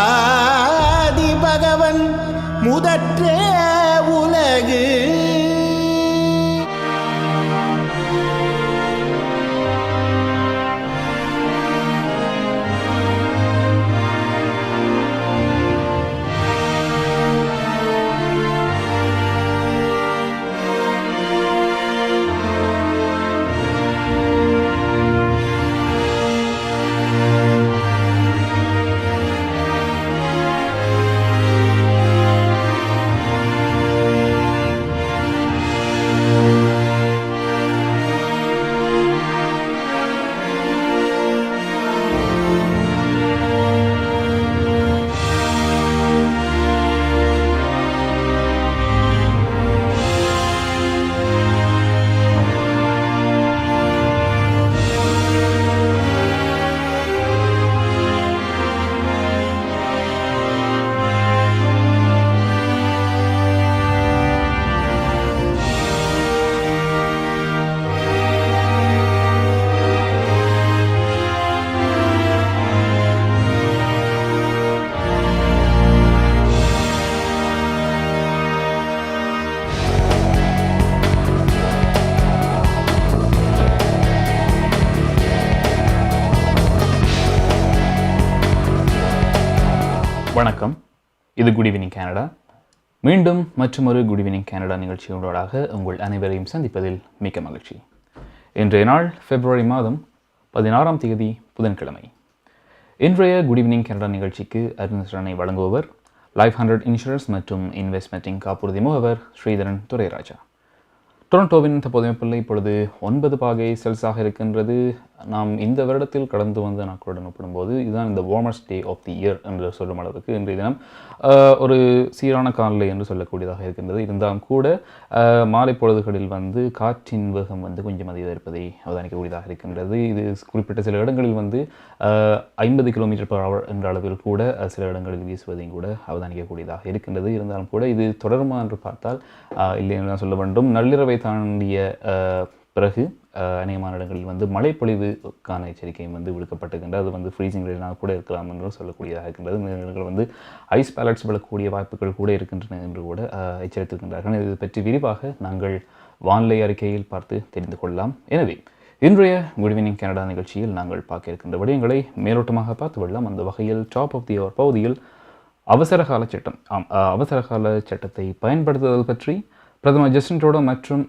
ஆதி பகவன் முதற்ற உலகு வணக்கம். இது குட் ஈவினிங் கனடா. மீண்டும் மற்றொரு குட் ஈவினிங் கனடா நிகழ்ச்சியோடாக உங்கள் அனைவரையும் சந்திப்பதில் மிக்க மகிழ்ச்சி. இன்றைய நாள் பிப்ரவரி மாதம் 16ஆம் தேதி புதன்கிழமை. இன்றைய குட் ஈவினிங் கனடா நிகழ்ச்சிக்கு அருணை வழங்குபவர் லைஃப் 100 இன்சூரன்ஸ் மற்றும் இன்வெஸ்ட்மெண்ட்டிங் காப்புறுதி முகவர் ஸ்ரீதரன் துரைராஜா. டொரண்டோவின் தற்போதைய வெப்பநிலை இப்பொழுது 9 பாகை செல்சியஸாக இருக்கின்றது. நாம் இந்த வருடத்தில் கடந்து வந்த நாட்களுடன் ஒப்பிடும்போது இதுதான் இந்த warmest day of the year என்று சொல்லும் அளவுக்கு இன்றைய தினம் ஒரு சீரான காலநிலை என்று சொல்லக்கூடியதாக இருக்கின்றது. இருந்தாலும் கூட மாலை பொழுதுகளில் காற்றின் வேகம் கொஞ்சம் அதிகம் இருப்பதை அவதானிக்கக்கூடியதாக இருக்கின்றது. இது குறிப்பிட்ட சில இடங்களில் 50 km/h என்ற அளவில் கூட சில இடங்களில் வீசுவதையும் கூட அவதானிக்கக்கூடியதாக இருக்கின்றது. இருந்தாலும் கூட இது தொடருமா என்று பார்த்தால் இல்லை என்று சொல்ல வேண்டும். நள்ளிரவை தாண்டிய பிறகு அநேகமான இடங்களில் மழைப்பொழிவுக்கான எச்சரிக்கையும் விடுக்கப்பட்டிருக்கின்றது. அது ஃப்ரீசிங் ரேனாக கூட இருக்கலாம் என்று சொல்லக்கூடியதாக இருக்கின்றது. இடங்கள் ஐஸ் பேலட்ஸ் விழக்கூடிய வாய்ப்புகள் கூட இருக்கின்றன என்று கூட எச்சரித்திருக்கின்றார்கள். இது பற்றி விரிவாக நாங்கள் வானிலை அறிக்கையில் பார்த்து தெரிந்து கொள்ளலாம். எனவே இன்றைய குட் ஈவினிங் கனடா நிகழ்ச்சியில் நாங்கள் பார்க்க இருக்கின்ற விடயங்களை மேலோட்டமாக பார்த்து விடலாம். அந்த வகையில் டாப் ஆஃப் தி அவர் பகுதியில் அவசரகால சட்டம், அவசரகால சட்டத்தை பயன்படுத்துதல் பற்றி பிரதமர் ஜஸ்டின் ட்ரூடோ மற்றும்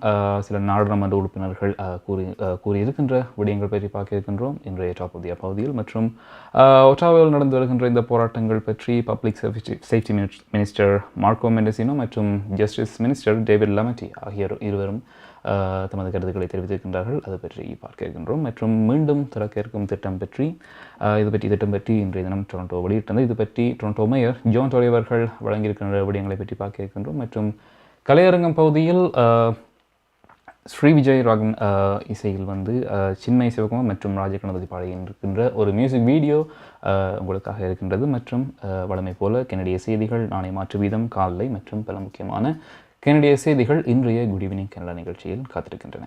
சில நாடாளுமன்ற உறுப்பினர்கள் கூறியிருக்கின்ற விடயங்கள் பற்றி பார்க்க இருக்கின்றோம் இன்றைய டாப் ஆஃப் தி பகுதியில். மற்றும் ஒட்டாவாவில் நடந்து வருகின்ற இந்த போராட்டங்கள் பற்றி பப்ளிக் சேஃப்டி மினிஸ்டர் மார்க்கோ மெண்டசினோ மற்றும் ஜஸ்டிஸ் மினிஸ்டர் டேவிட் லமட்டி ஆகிய இருவரும் தமது கருத்துக்களை தெரிவித்திருக்கின்றார்கள். அது பற்றி பார்க்க இருக்கின்றோம். மற்றும் மீண்டும் திறக்க இருக்கும் திட்டம் பற்றி திட்டம் பற்றி இன்றைய தினம் டொரண்டோ வெளியிட்டது. இது பற்றி டொரண்டோ மேயர் ஜான் டோரி அவர்கள் வழங்கியிருக்கின்ற விடயங்களை பற்றி பார்க்க இருக்கின்றோம். மற்றும் கலையரங்கம் பகுதியில் ஸ்ரீவிஜய் ராகவன் இசையில் சின்மய சிவகுமார் மற்றும் ராஜகணபதி பாடியிருக்கின்ற ஒரு மியூசிக் வீடியோ உங்களுக்காக இருக்கின்றது. மற்றும் வழமை போல கனடிய செய்திகள், நாணய மாற்று வீதம், காலை மற்றும் பல முக்கியமான கனடிய செய்திகள் இன்றைய குட் ஈவினிங் கனடா நிகழ்ச்சியில் காத்திருக்கின்றன.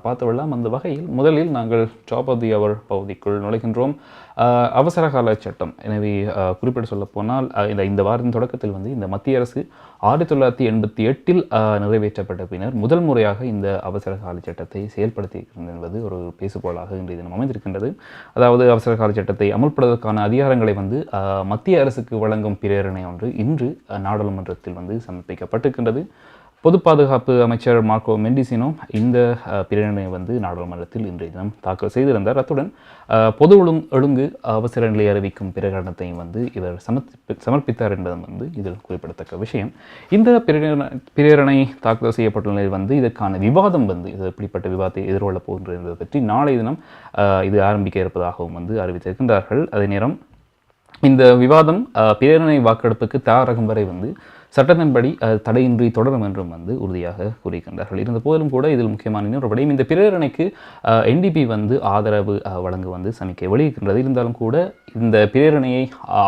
பார்த்து விடலாம். அந்த வகையில் முதலில் நாங்கள் டாப் ஆஃப் தி அவர் பகுதிக்குள் நுழைகின்றோம். அவசரகால சட்டம். எனவே குறிப்பிட்டு சொல்ல போனால் இந்த வாரத்தின் தொடக்கத்தில் இந்த மத்திய அரசு 1988 நிறைவேற்றப்பட்ட பின்னர் முதல் முறையாக இந்த அவசரகால சட்டத்தை செயல்படுத்தியிருக்கிறது என்பது ஒரு பேசுபொருளாக இன்றைய தினம் அமைந்திருக்கின்றது. அதாவது அவசரகால சட்டத்தை அமல்படுவதற்கான அதிகாரங்களை மத்திய அரசுக்கு வழங்கும் பிரேரணை ஒன்று இன்று நாடாளுமன்றத்தில் சமர்ப்பிக்கப்பட்டிருக்கின்றது. பொது பாதுகாப்பு அமைச்சர் மார்க்கோ மெண்டிசினோ இந்த பிரேரணை நாடாளுமன்றத்தில் இன்றைய தினம் தாக்கல் செய்திருந்தார். அத்துடன் பொது ஒழுங்கு அவசர நிலை அறிவிக்கும் பிரகடனத்தையும் இவர் சமர்ப்பித்தார் என்பது இதில் குறிப்பிடத்தக்க விஷயம். இந்த பிரேரணை தாக்கல் செய்யப்பட்ட நிலையில் இதற்கான விவாதம் இது எப்படிப்பட்ட விவாதத்தை எதிர்கொள்ளப் போகின்றது என்பதை பற்றி நாளைய தினம் இது ஆரம்பிக்க இருப்பதாகவும் அறிவித்திருக்கின்றார்கள். அதே நேரம் இந்த விவாதம் பிரேரணை வாக்கெடுப்புக்கு தயாராகும் வரை சட்டத்தின்படி தடையின்றி தொடரும் என்றும் வந்து உறுதியாக கூறியிருக்கின்றார்கள். இருந்த போதிலும் கூட இதில் முக்கியமான இன்னொரு விடயம், இந்த பிரேரணைக்கு NDP வந்து ஆதரவு வழங்க வந்து சமிக்கை வெளியிடுகின்றது. இருந்தாலும் கூட இந்த பிரேரணையை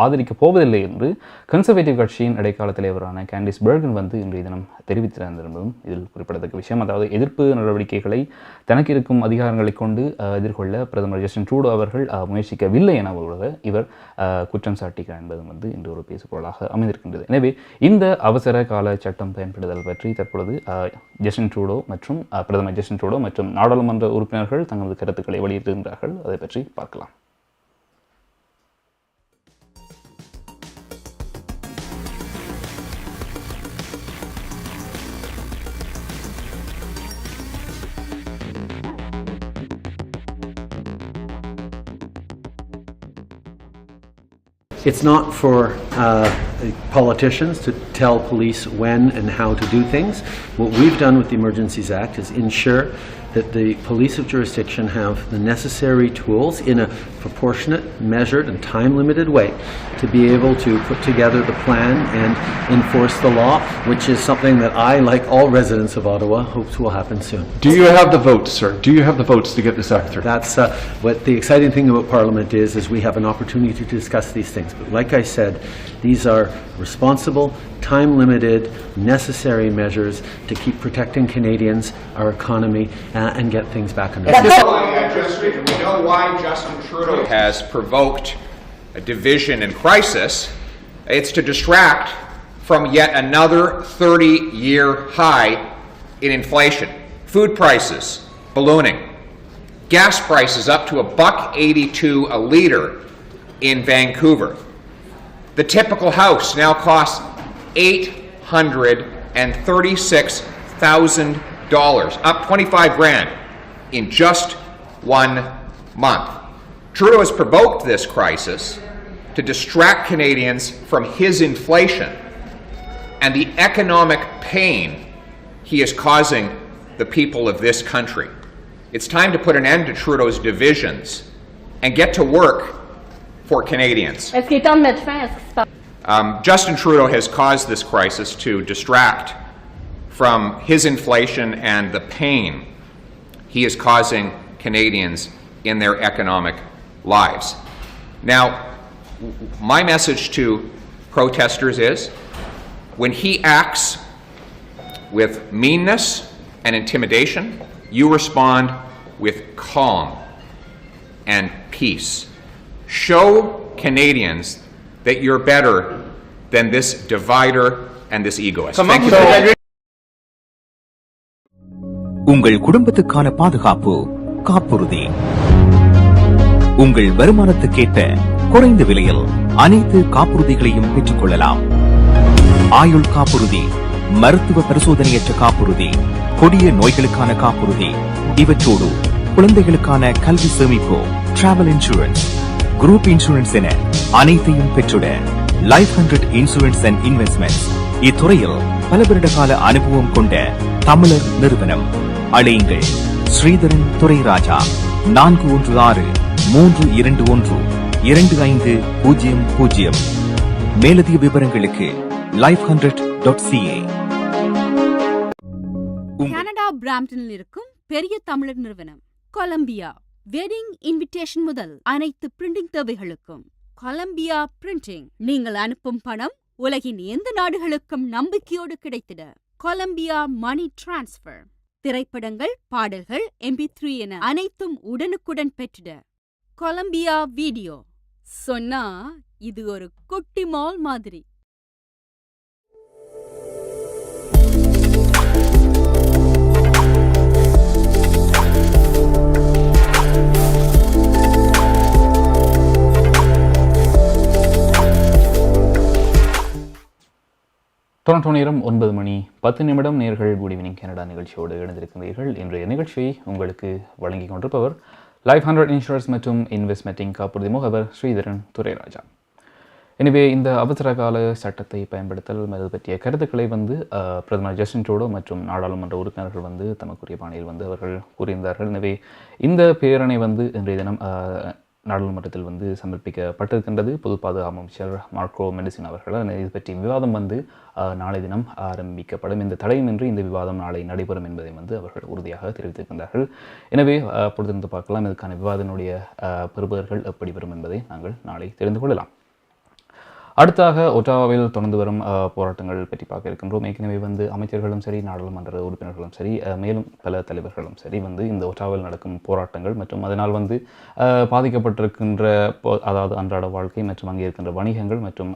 ஆதரிக்கப் போவதில்லை என்று கன்சர்வேட்டிவ் கட்சியின் இடைக்கால தலைவரான கேண்டிஸ் பெர்கன் வந்து இன்றைய தினம் தெரிவித்திருந்தார் என்பதும் இதில் குறிப்பிடத்தக்க விஷயம். அதாவது எதிர்ப்பு நடவடிக்கைகளை தனக்கு இருக்கும் அதிகாரங்களை கொண்டு எதிர்கொள்ள பிரதமர் ஜஸ்டின் ட்ரூடோ அவர்கள் முயற்சிக்கவில்லை என இவர் குற்றம் சாட்டினார் என்பதும் வந்து இன்று ஒரு பேசுபொருளாக அமைந்திருக்கின்றது. எனவே இந்த அவசர கால சட்டம் பயன்படுதல் பற்றி தற்பொழுது ஜஸ்டின் ட்ரூடோ மற்றும் பிரதமர் ஜஸ்டின் ட்ரூடோ மற்றும் நாடாளுமன்ற உறுப்பினர்கள் தங்களது கருத்துக்களை வெளியிட்டிருக்கிறார்கள். அதை பற்றி பார்க்கலாம். It's not for politicians to tell police when and how to do things. What we've done with the Emergencies Act is ensure that the police of jurisdiction have the necessary tools in a proportionate, measured and time-limited way to be able to put together the plan and enforce the law, which is something that I, like all residents of Ottawa, hopes will happen soon. Do you have the votes, sir? Do you have the votes to get this act through? That's what the exciting thing about Parliament is we have an opportunity to discuss these things. But like I said, these are responsible, time-limited, necessary measures to keep protecting Canadians, our economy, and get things back on track. We know why Justin Trudeau has provoked a division and crisis. It's to distract from yet another 30-year high in inflation. Food prices ballooning. Gas prices up to $1.82 a litre in Vancouver. The typical house now costs $836,000, up $25,000 in just 1 month. Trudeau has provoked this crisis to distract Canadians from his inflation and the economic pain he is causing the people of this country. It's time to put an end to Trudeau's divisions and get to work for Canadians. Est-ce qu'il est temps de mettre fin à ce qui se passe? Justin Trudeau has caused this crisis to distract from his inflation and the pain he is causing Canadians in their economic lives. Now, my message to protesters is, when he acts with meanness and intimidation, you respond with calm and peace. Show Canadians that you're better than this divider and this egoist. Thank you. உங்கள் குடும்பத்துக்கான பாதுகாப்பு காப்புறுதி. உங்கள் வருமானத்துக்கேற்ற குறைந்த விலையில் அனைத்து காப்புறுதிகளையும் பெற்றுக் கொள்ளலாம். ஆயுள் காப்புறுதி, மருத்துவ பரிசோதனையற்ற காப்புறுதி, கொடிய நோய்களுக்கான காப்புறுதி, இவற்றோடு குழந்தைகளுக்கான கல்வி சேமிப்பு, டிராவல் இன்சூரன்ஸ், குரூப் இன்சூரன்ஸ் என அனைத்தையும் பெற்றுட லைஃப் 100 இன்சூரன்ஸ் அண்ட் இன்வெஸ்ட்மெண்ட்ஸ் இத்துறையில் பல வருட கால அனுபவம் கொண்ட தமிழர் நிறுவனம். அழையுங்கள் ஸ்ரீதரன் துரைராஜா 4163212500. மேலதிக விவரங்களுக்கு life100.ca. கனடா பிராம்டனில் இருக்கும் பெரிய தமிழர் நிறுவனம் கொலம்பியா. வெட்டிங் இன்விடேஷன் முதல் அனைத்து பிரிண்டிங் தேவைகளுக்கும் கொலம்பியா பிரிண்டிங். நீங்கள் அனுப்பும் பணம் உலகின் எந்த நாடுகளுக்கும் நம்பிக்கையோடு கிடைத்திட கொலம்பியா மணி டிரான்ஸ்பர். திரைப்படங்கள், பாடல்கள், MP3 என அனைத்தும் உடனுக்குடன் பெற்றிட கொலம்பியா வீடியோ. சொன்னா இது ஒரு குட்டி மால் மாதிரி. டொரண்டோ நேரம் 9:10 நேர்கள் குட் ஈவினிங் கனடா நிகழ்ச்சியோடு இணைந்திருக்கிறீர்கள். இன்றைய நிகழ்ச்சியை உங்களுக்கு வழங்கிக் கொண்டிருப்பவர் லைஃப் 100 இன்சூரன்ஸ் மற்றும் இன்வெஸ்ட்மெண்டிங் காப்புறுதி முகவர் ஸ்ரீதரன் துரைராஜா. எனவே இந்த அவசர கால சட்டத்தை பயன்படுத்தல் அது பற்றிய கருத்துக்களை பிரதமர் ஜஸ்டின் ட்ரூடோ மற்றும் நாடாளுமன்ற உறுப்பினர்கள் தமக்குரிய பாணியில் அவர்கள் கூறியிருந்தார்கள். எனவே இந்த பேரணை இன்றைய தினம் நாடாளுமன்றத்தில் வந்து சமர்ப்பிக்கப்பட்டிருக்கின்றது. பொது பாதுகாப்பு அமைச்சர் மார்க்கோ மெடிசின் அவர்கள் இது பற்றி விவாதம் வந்து நாளை தினம் ஆரம்பிக்கப்படும். இந்த தடையுமின்றி இந்த விவாதம் நாளை நடைபெறும் என்பதை வந்து அவர்கள் உறுதியாக தெரிவித்திருக்கின்றார்கள். எனவே பொறுத்திருந்து பார்க்கலாம் இதுக்கான விவாதத்தினுடைய பெறுபவர்கள் எப்படி வரும் என்பதை நாங்கள் நாளை தெரிந்து கொள்ளலாம். அடுத்தாக ஒட்டாவாவில் தொடர்ந்து வரும் போராட்டங்கள் பற்றி பார்க்க இருக்கின்றோம். ஏற்கனவே வந்து அமைச்சர்களும் சரி, நாடாளுமன்ற உறுப்பினர்களும் சரி, மேலும் பல தலைவர்களும் சரி வந்து இந்த ஒட்டாவாவில் நடக்கும் போராட்டங்கள் மற்றும் அதனால் வந்து பாதிக்கப்பட்டிருக்கின்ற அதாவது அன்றாட வாழ்க்கை மற்றும் அங்கே இருக்கின்ற வணிகங்கள் மற்றும்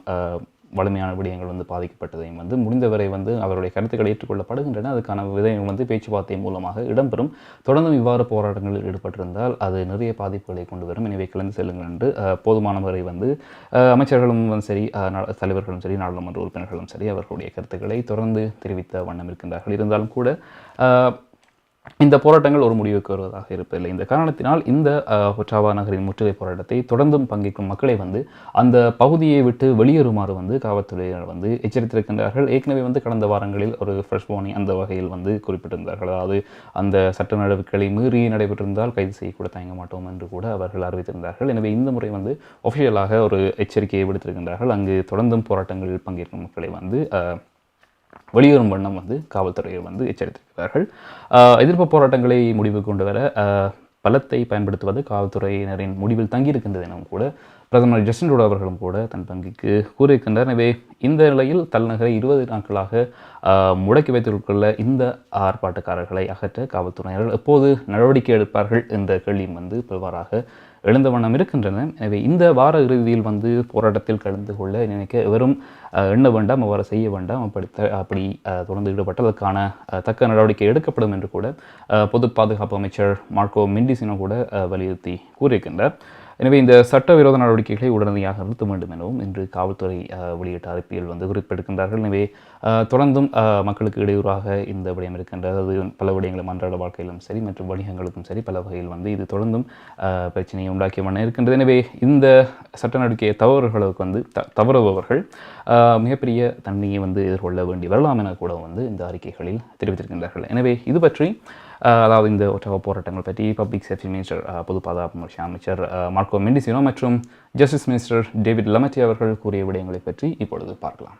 வலிமையான விடயங்கள் வந்து பாதிக்கப்பட்டதையும் வந்து முடிந்தவரை வந்து அவருடைய கருத்துக்கள் ஏற்றுக்கொள்ளப்படுகின்றன. அதுக்கான விதயங்கள் வந்து பேச்சுவார்த்தை மூலமாக இடம்பெறும். தொடர்ந்தும் இவ்வாறு போராட்டங்களில் ஈடுபட்டிருந்தால் அது நிறைய பாதிப்புகளை கொண்டு வரும். எனவே கலந்து செல்லுங்கள் என்று போதுமானவரை வந்து அமைச்சர்களும் சரி, தலைவர்களும் சரி, நாடாளுமன்ற உறுப்பினர்களும் சரி அவர்களுடைய கருத்துக்களை தொடர்ந்து தெரிவித்த வண்ணம் இருக்கின்றார்கள். இருந்தாலும் கூட இந்த போராட்டங்கள் ஒரு முடிவுக்கு வருவதாக இருப்பதில்லை. இந்த காரணத்தினால் இந்த ஒட்டாவா நகரின் முற்றுகை போராட்டத்தை தொடர்ந்தும் பங்கேற்கும் மக்களை வந்து அந்த பகுதியை விட்டு வெளியேறுமாறு வந்து காவல்துறையினர் வந்து எச்சரித்திருக்கின்றார்கள். ஏற்கனவே வந்து கடந்த வாரங்களில் ஒரு ஃப்ரெஷ் வார்னிங் அந்த வகையில் வந்து குறிப்பிட்டிருந்தார்கள். அதாவது அந்த சட்ட நடவடிக்கைகளை மீறி நடைபெற்றிருந்தால் கைது செய்யக்கூட தயங்க மாட்டோம் என்று கூட அவர்கள் அறிவித்திருந்தார்கள். எனவே இந்த முறை வந்து ஒஃபிஷியலாக ஒரு எச்சரிக்கையை விடுத்திருக்கின்றார்கள். அங்கு தொடர்ந்தும் போராட்டங்களில் பங்கேற்கும் மக்களை வந்து வெளியேறும் வண்ணம் வந்து காவல்துறையை வந்து எச்சரித்திருக்கிறார்கள். எதிர்ப்பு போராட்டங்களை முடிவு கொண்டு வர பலத்தை பயன்படுத்துவது காவல்துறையினரின் முடிவில் தங்கியிருக்கின்றது எனவும் கூட பிரதமர் ஜஸ்டின் ட்ரூடோ அவர்களும் கூட தன் பங்குக்கு கூறியிருக்கின்றனர். எனவே இந்த நிலையில் தலைநகரை 20 நாட்களாக முடக்கி வைத்திருக்கின்ற இந்த ஆர்ப்பாட்டக்காரர்களை அகற்ற காவல்துறையினர் எப்போது நடவடிக்கை எடுப்பார்கள் என்ற கேள்வியும் வந்து பல்வாறாக எழுந்த வண்ணம் இருக்கின்றன. எனவே இந்த வார இறுதியில் வந்து போராட்டத்தில் கலந்து கொள்ள நினைக்க வெறும் எண்ண வேண்டாம், அவ்வாறு செய்ய வேண்டாம். அப்படி தொடர்ந்து ஈடுபட்டதற்கான தக்க நடவடிக்கை எடுக்கப்படும் என்று கூட பொது பாதுகாப்பு அமைச்சர் மார்க்கோ மெடிசின் கூட வலியுறுத்தி கூறியிருக்கின்றார். எனவே இந்த சட்டவிரோத நடவடிக்கைகளை உடனடியாக நிறுத்த வேண்டும் எனவும் இன்று காவல்துறை வெளியிட்ட அறிக்கையில் வந்து குறிப்பிட்டிருக்கின்றார்கள். எனவே தொடர்ந்தும் மக்களுக்கு இடையூறாக இந்த விடயம் இருக்கின்றது. அது பல விடயங்களும் அன்றாட வாழ்க்கையிலும் சரி மற்றும் வணிகங்களுக்கும் சரி பல வகையில் வந்து இது தொடர்ந்தும் பிரச்சனையை உண்டாக்கிய வண்ணம் இருக்கின்றது. எனவே இந்த சட்ட நடவடிக்கையை தவறுகளுக்கு வந்து தவறுபவர்கள் மிகப்பெரிய தண்டனையை வந்து எதிர்கொள்ள வேண்டி வரலாம் என கூட வந்து இந்த அறிக்கைகளில் தெரிவித்திருக்கின்றார்கள். எனவே இது பற்றி அதாவது இந்த ஒற்றாவா போராட்டங்கள் பற்றி பப்ளிக் சேஃப்டி மினிஸ்டர் பொது பாதுகாப்பு அமைச்சர் மார்க்கோ மெடிசினோ மற்றும் ஜஸ்டிஸ் மினிஸ்டர் டேவிட் லமட்டி அவர்கள் கூறிய விடயங்களை பற்றி இப்பொழுது பார்க்கலாம்.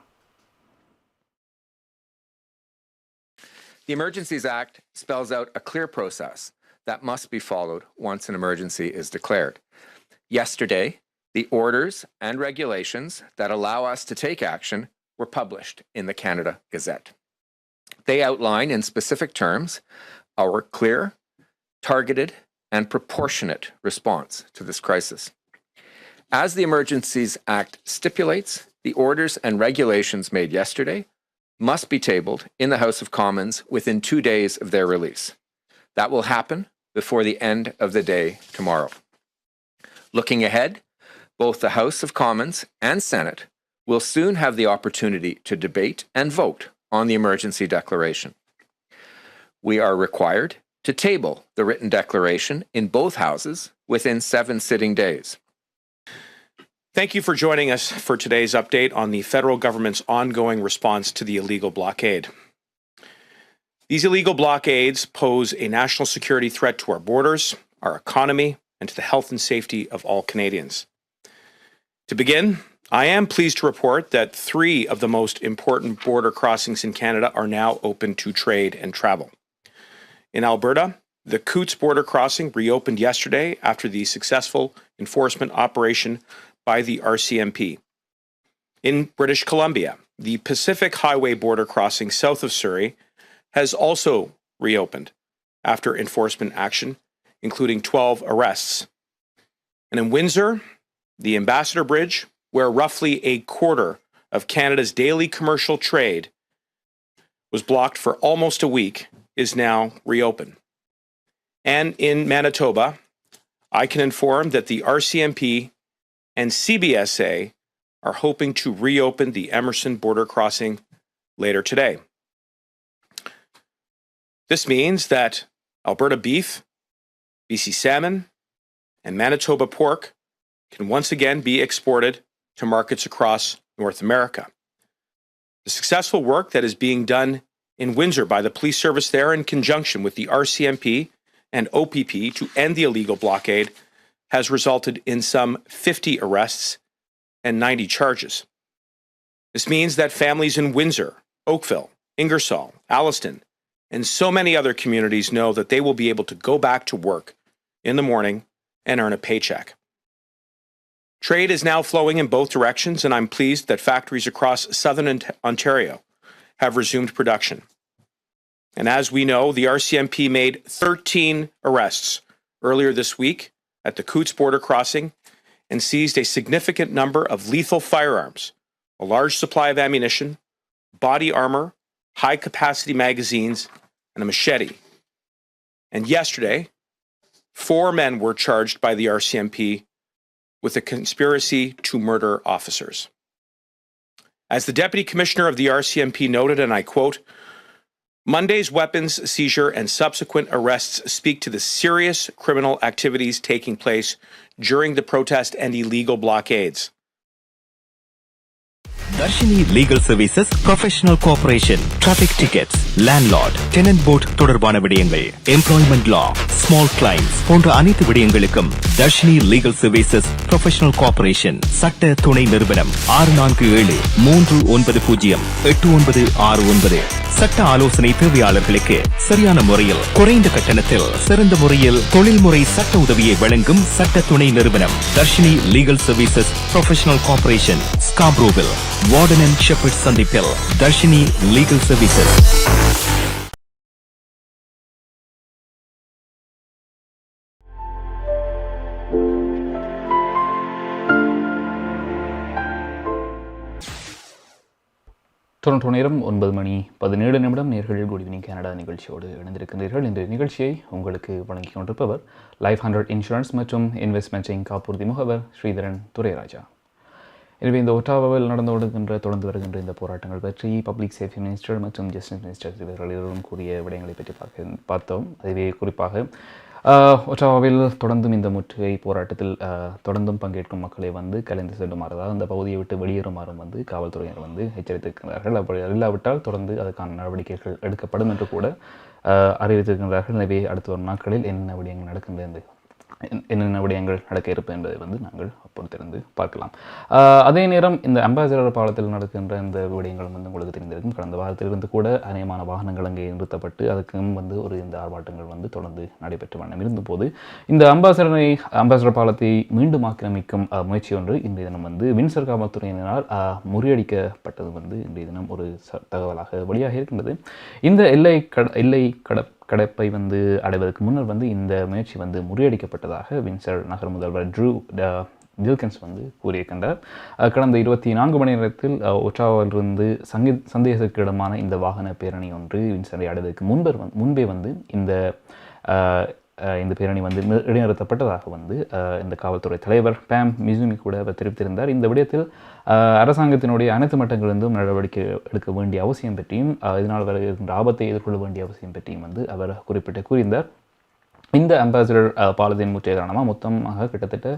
The Emergencies Act spells out a clear process that must be followed once an emergency is declared. Yesterday, the orders and regulations that allow us to take action were published in the Canada Gazette. They outline in specific terms our clear, targeted, and proportionate response to this crisis. As the Emergencies Act stipulates, the orders and regulations made yesterday must be tabled in the House of Commons within 2 days of their release. That will happen before the end of the day tomorrow. Looking ahead, both the House of Commons and Senate will soon have the opportunity to debate and vote on the emergency declaration. We are required to table the written declaration in both houses within 7 sitting days. Thank you for joining us for today's update on the federal government's ongoing response to the illegal blockade. These illegal blockades pose a national security threat to our borders, our economy, and to the health and safety of all Canadians. To begin, I am pleased to report that 3 of the most important border crossings in Canada are now open to trade and travel. In Alberta, the Coots border crossing reopened yesterday after the successful enforcement operation by the RCMP. In British Columbia, the Pacific Highway border crossing south of Surrey has also reopened after enforcement action, including 12 arrests. And in Windsor, the Ambassador Bridge, where roughly a quarter of Canada's daily commercial trade was blocked for almost a week, is now reopened. And in Manitoba, I can inform that the RCMP and CBSA are hoping to reopen the Emerson border crossing later today. This means that Alberta beef, BC salmon, and Manitoba pork can once again be exported to markets across North America. The successful work that is being done in Windsor by the police service there in conjunction with the RCMP and OPP to end the illegal blockade has resulted in some 50 arrests and 90 charges. This means that families in Windsor, Oakville, Ingersoll, Alliston, and so many other communities know that they will be able to go back to work in the morning and earn a paycheck. Trade is now flowing in both directions, and I'm pleased that factories across southern Ontario have resumed production. And as we know, the RCMP made 13 arrests earlier this week at the Coots border crossing and seized a significant number of lethal firearms, a large supply of ammunition, body armor, high-capacity magazines, and a machete. And yesterday, 4 men were charged by the RCMP with a conspiracy to murder officers. As the Deputy Commissioner of the RCMP noted, and I quote, Monday's weapons seizure and subsequent arrests speak to the serious criminal activities taking place during the protest and illegal blockades. Darshini legal services professional cooperation traffic tickets landlord tenant board தொடர்பான விடயங்கள் employment law small claims போன்ற அனைத்து விடயங்களுக்கும் Darshini legal services professional cooperation சட்ட துணை நிறுவனம் 647-390-8969 சட்ட ஆலோசனை தேவையாளர்களுக்கு சரியான முறையில் குறைந்த கட்டணத்தில் சிறந்த முறையில் தொழில்முறை சட்ட உதவியை வழங்கும் சட்ட துணை நிறுவனம் Darshini legal services professional cooperation ஸ்காப்ரோவில் வார்டன் அண்ட் ஷெப்பர்ட் சந்திப்பில் தர்ஷினி லீகல் சர்வீசஸ். டொரண்டோ நேரம் 9:17 நேர்கள் குட் ஈவினிங் கனடா நிகழ்ச்சியோடு இணைந்திருக்கின்றீர்கள். இந்த நிகழ்ச்சியை உங்களுக்கு வழங்கிக் கொண்டிருப்பவர் லைஃப் 100 இன்சூரன்ஸ் மற்றும் இன்வெஸ்ட்மெண்ட்டிங் காப்புறுதி முகவர் ஸ்ரீதரன் துரைராஜா. எனவே இந்த ஒட்டாவாவில் தொடர்ந்து வருகின்ற இந்த போராட்டங்கள் பற்றி பப்ளிக் சேஃப்டி மினிஸ்டர் மற்றும் ஜஸ்டிஸ் மினிஸ்டர் இவர்கள் இருவரும் கூறிய விடயங்களை பற்றி பார்த்தோம். அதுவே குறிப்பாக ஒட்டாவாவில் தொடர்ந்தும் இந்த முற்றுகை போராட்டத்தில் தொடர்ந்தும் பங்கேற்கும் மக்களை கலைந்து செல்லுமாறு, அதாவது அந்த பகுதியை விட்டு வெளியேறுமாறும் காவல்துறையினர் எச்சரித்திருக்கிறார்கள். அப்படி இல்லாவிட்டால் தொடர்ந்து அதற்கான நடவடிக்கைகள் எடுக்கப்படும் என்று கூட அறிவித்திருக்கின்றார்கள். எனவே அடுத்த ஒரு நாட்களில் என்னென்ன விடயங்கள் நடக்க இருப்பது என்பதை நாங்கள் பொறுத்திருந்து பார்க்கலாம். அதே நேரம் இந்த அம்பாசிடர் பாலத்தில் நடக்கின்ற இந்த விடயங்கள் உங்களுக்கு தெரிந்திருக்கும். கடந்த வாரத்திலிருந்து கூட அநேகமான வாகனங்கள் அங்கே நிறுத்தப்பட்டு அதுக்கும் இந்த ஆர்ப்பாட்டங்கள் தொடர்ந்து நடைபெற்ற வண்ணம் இருந்தபோது இந்த அம்பாசிடர் பாலத்தை மீண்டும் ஆக்கிரமிக்கும் முயற்சி ஒன்று இன்றைய தினம் வின்சர் காவல்துறையினரால் முறியடிக்கப்பட்டது இன்றைய தினம் ஒரு தகவலாக வெளியாக இருக்கின்றது. இந்த எல்லை கடப்பை அடைவதற்கு முன்னர் இந்த முயற்சி முறியடிக்கப்பட்டதாக வின்சர் நகர முதல்வர் ட்ரூ வில்கின்ஸ் கூறியிருக்கின்றார். கடந்த 24 மணி நேரத்தில் ஒட்டாவாவிலிருந்து சந்தேகத்திற்கு இடமான இந்த வாகன பேரணி ஒன்று வின்சரை அடைவதற்கு முன்பே இந்த பேரணி இடைநிறுத்தப்பட்டதாக இந்த காவல்துறை தலைவர் பேம் மிசூமி கூட தெரிவித்திருந்தார். இந்த விடயத்தில் அரசாங்கத்தினுடைய அனைத்து மட்டங்களிலிருந்தும் நடவடிக்கை எடுக்க வேண்டிய அவசியம் பற்றியும் இதனால் வருகின்ற ஆபத்தை எதிர்கொள்ள வேண்டிய அவசியம் பற்றியும் அவர் கூறியிருந்தார். இந்த அம்பாசிடர் பாலத்தின் முற்றிய காரணமாக மொத்தமாக கிட்டத்தட்ட